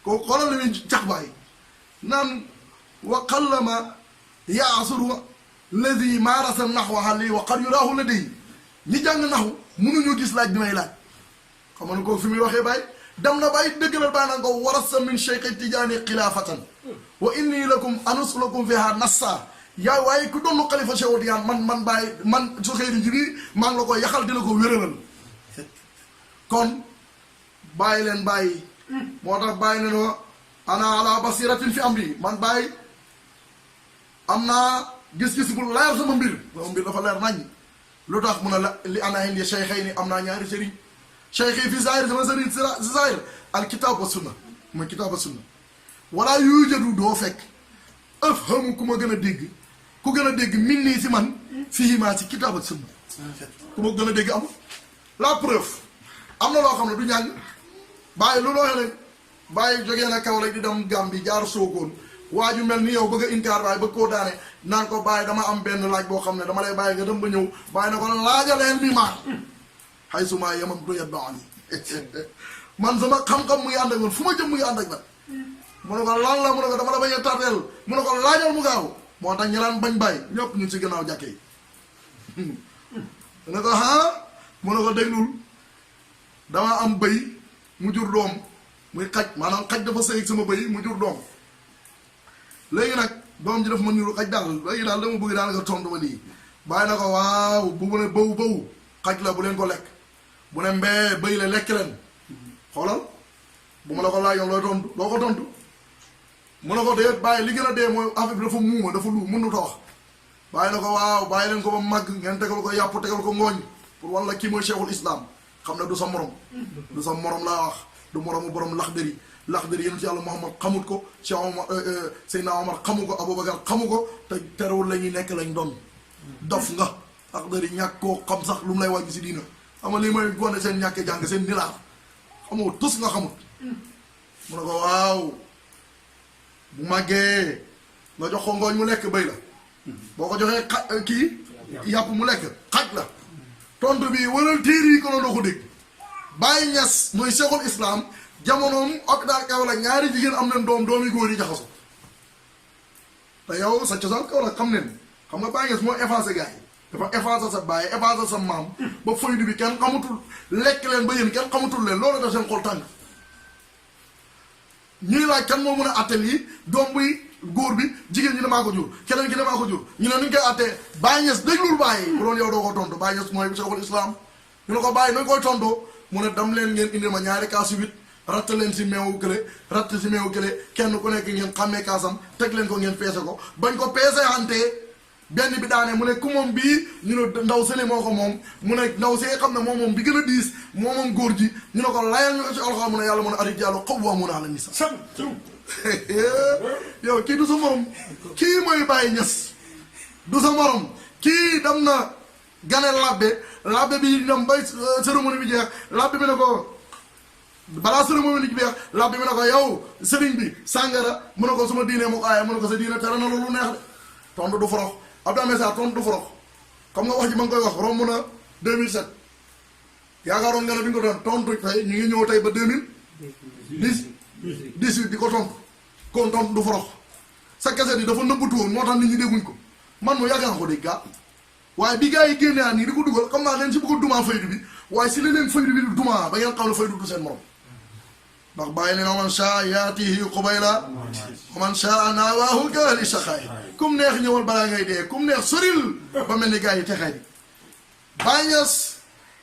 kooku xoolal la muy cax Baye naan wa qallama yaasuru ladi maarasa naxwa xali wa qad yuraahu la day ñi jàng naxu mënuñu gis laaj bi may laaj xam nga ne kooku fi muy waxee Baye dem na Baye dëggalal Baye naan ko warasa min cheikh tijaani xilaafatan wa inni lakum anusulakum fiha nassa yaa waaye ku doon xalifa Cheikh Tidiane man Baye man su xëyri ji bi maa ngi la ko yaxal di la ko wéralal kon bàyyi leen Baye moo tax Baye ne no ana ala basiratin fi amri man Baye am naa gis-gis bu leer sama mbir dafa leer nañ lu tax mun a la li ana indi cheikhayni am naa ñaari sëriñ cheikh yi fi zahir sama sëriñ si zahir al kitab wa sunna mooy kitab wa sunna wala yujadu doo fekk afhamu ku ma gën a dégg min nii si man fii maa si kitab ak sunna ku ma gën a dégg amul la preuve am na loo xam ne du ñàng Baye loolu waxee rek Baye jógee na kaw rek di dem Gàmbi jaar Sokone waa ju mel ni yow bëgg a inkaar Baye bëgg koo daane naan ko Baye dama am benn laaj boo xam ne dama lay bàyyi nga dem ba ñëw Baye na ko laajaleen bi maar xay suma yemam du yet ba ani man sama xam-xam mu ngi ànd ak man fu ma jëm mu ngi ànd ak man mu ne ko lan la mu ne ko dama la bañ a tardeel mu ne ko laajal mu gaaw moo tax ñu naan bañ Baye ñëpp ñu ci gannaaw jàkke yi mu ne ko mu ne ko déglul dama am bëy mu jur doom muy xaj maanaam xaj dafa sëy sama bëy mu jur doom léegi nag doom ji dafa ma niru xaj daal léegi daal dama bëgg daal nga tontu ma lii Baye na ko waaw bu mu ne bëw xaj la bu leen ko lekk bu ne mbee bëy la lekk leen xoolal bu ma la ko laajoon looy tontu doo ko tontu mu ne ko dee Baye li gën a dee mooy affaire bi dafa muuma dafa lu mënut a wax Baye na ko waaw bàyyi leen ko ba màgg ngeen tegal ko yàpp tegal ko ngooñ pour walla kii mooy cheikhul islam xam ne du sa morom du sa morom laa wax du moromu borom Laxdari yéen ci yàlla Muhammad xamut ko Cheikh Omar Seydina Omar xamu ko Aboubacar xamu ko te terewul la ñuy nekk lañ doon dof nga Laxdari ñàkk koo xam sax lu mu lay wàññi si diina ama lii may gone seen ñàkkee jàng seen nilaar xamoo tus nga xamut mu ne ko waaw bu màggee nga jox ko ngooñ mu lekk bëy la boo ko joxee kii yàpp mu lekk xaj la tontu bi waral téere yi ko noonu doo ko dégg Baye Niass mooy cheikhul islam jamonoom ak daal kaw la ñaari jigéen am nañ doomi góor yi jaxaso te yow sa cosaan kaw la xam ne xam nga Baye Niass moo effacé gars yi dafa effacé sa baay effacé sa maam ba faydu bi kenn xamutul lekk leen ba yéen kenn xamutul leen loolu def seen xol tàng ñuy laaj kan moo mën a attel yi doom buy góor bi jigéen ñi ne maa ko jur keneen ki ne maa ko jur ñu ne nuñ koy attee Baye Niass déglul Baye bu doon yow doo ko tontu Baye Niass mooy cheikhul islam ñu ne ko Baye nañ koy tontoo mu ne dam leen ngeen indi ma ñaari kaasu wit ratt leen si meewu kële ratt si meewu kële kenn ku nekk ngeen xàmmee kaasam teg leen ko ngeen peese ko bañ ko peese hantee benn bi daane mu ne ku moom bii ñu ne ndaw sële moo ko moom mu ne ndaw see xam ne moom bi gën a diis moom góor ji ñu ne ko layal ñu ko ci alxuraan mu ne yàlla mu ne ar-rijaalu qawwaamuuna ala nisaa yow kii du sa morom kii mooy Baye Niass du sa morom kii dem na gane labbe bi dem bay cérémonie bi jeex labbe bi ne ko balaa cérémonie bi jeex labbe bi ne ko yow sëriñ bi sàngara mu ne ko suma diine moo ko aaye mu ne ko sa diine tere na loolu neex de tontu du forox Abdou Messa tontu du forox xam nga wax ji ma ngi koy wax romb na 2007 yaakaaroon nga ne bi nga ko doon tontu tey ñu ngi ñëw tey ba 2018 di ko tontu kon tontu du forox sa kaset yi dafa nëbbatu woon moo tax nit ñi dégguñ ko man moo yàgg naa ko dégg waaye bi gars yi génnee nii di ko dugal xam naa leen si bëgg a dumaa faydu bi waaye si leen faydu bi du dumaa ba ngeen xam ne faydu du seen morom ndax bàyyi ne na man sha yaatihi qubayla wa man sha naawaahu kaali shaqaay kum neex ñëwal balaa ngay dee kum neex soril ba mel ni gars yi texee bi Baye Niass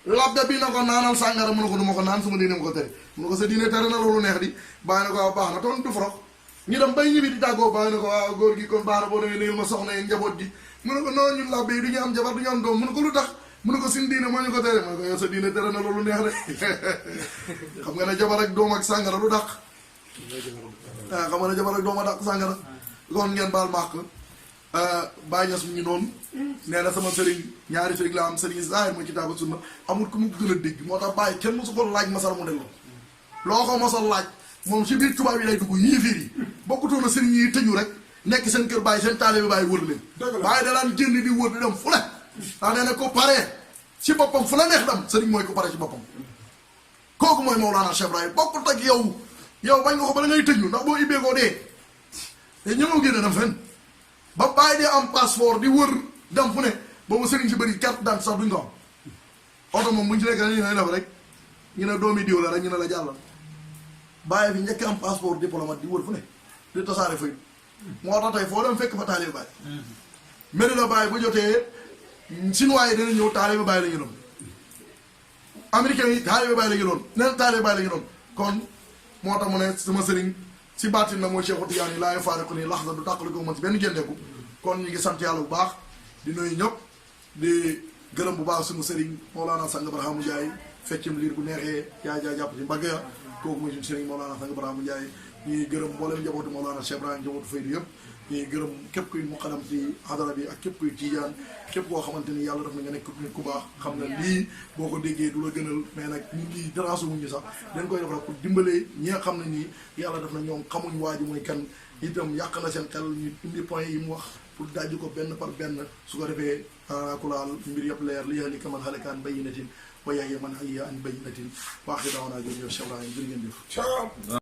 labbe bi na ko naanal sàngara mu ne ko du ma ko naan suma diine ma ko tere mu ne ko sa diine tere na loolu neex di bàyyi na ko waaw baax na toon du forox ñu dem bay ñibbi di tàggoo bàyyi na ko waaw góor gi kon baax na boo demee néewul ma soxna yi njaboot gi mu ne ko noonu ñun labbe yi du ñu am jabar du ñu am doom mu ne ko lu tax mu ne ko suñ diine moo ñu ko tere mu ne ko yow sa diine tere na loolu neex de xam nga ne jabar ak doom ak sàngara lu dàq xam nga ne jabar ak doom a dàq sàngara kon ngeen baal maax Baye Niass mu ngi noonu nee na sama sëriñ ñaari sëriñ la am sëriñ zahir mooy kitaab ak sunna amul ku mu gën a dégg moo tax Baye kenn mosu ko laaj masal mu delloo loo ko mosal laaj moom si biir tubaab yi lay dugg yéeféer yi bokkutoon na sëriñ yi tëju rek nekk seen kër Baye seen taalibe Baye wër leen Baye da daan génn di wër di dem fu le daa nee na ko paree si boppam fu la neex dem sëriñ mooy ko pare si boppam kooku mooy Mawlana Cheikh Ibrahim bokkut ak yow bañ nga ko ba la ngay tëju ndax boo ibbee koo dee te ñëmoo génne dem fenn ba Baye dee am passeport di wër dem fu ne boobu sëriñ si bëri carte d'identité sax duñ ko am oto moom bu ñu ci nekk ñu ne def rek ñu ne doomi diw la rek ñu ne la jàllal Baye bi njëkk am passeport diplomate di wër fu ne di tasaare fay moo tax tey foo dem fekk fa taalibe Baye Medina Baye bu jotee Chinois yi dana ñëw taalibe Baye la ñu doon américains yi taalibe Baye la ñu doon neen taalibe Baye la ñu doon kon moo tax mu ne sama sëriñ si baatin na mooy Cheikh Tidiane yi laa faare ko nii lax du tàqali ko mën si benn géndeeku kon ñu ngi sant yàlla bu baax di nuyu ñëpp di gërëm bu baax suñu sëriñ Mawlana Sang Barhamu Ndiaye feccum liir bu neexee yaa jàpp ci mbagg ya kooku mooy suñu sëriñ Mawlana Sang Barhamu Ndiaye ñuy gërëm mboolem njabootu Mawlana Cheikh Ibrahim njabootu Faydu yëpp ñuy gërëm képp kuy muqadam ci hadara bi ak képp kuy tiijaan képp koo xamante ni yàlla def na nga nekk nit ku baax xam ne lii boo ko déggee du la gënal mais nag ñu ngi déranger wuñ ñu sax dañ koy def rek pour dimbalee ñi nga xam ne nii yàlla def na ñoom xamuñ waa ji mooy kan itam yàq na seen xel ñu indi point yi mu wax pour dajji ko benn par benn su ko defee kulaal mbir yëpp leer li yahlika man halaka an bayyinatin wa yahya man hayya an bayyinatin waaxi dawanaa jërëjëf Cheikh Ibrahim jërë ngeen jëf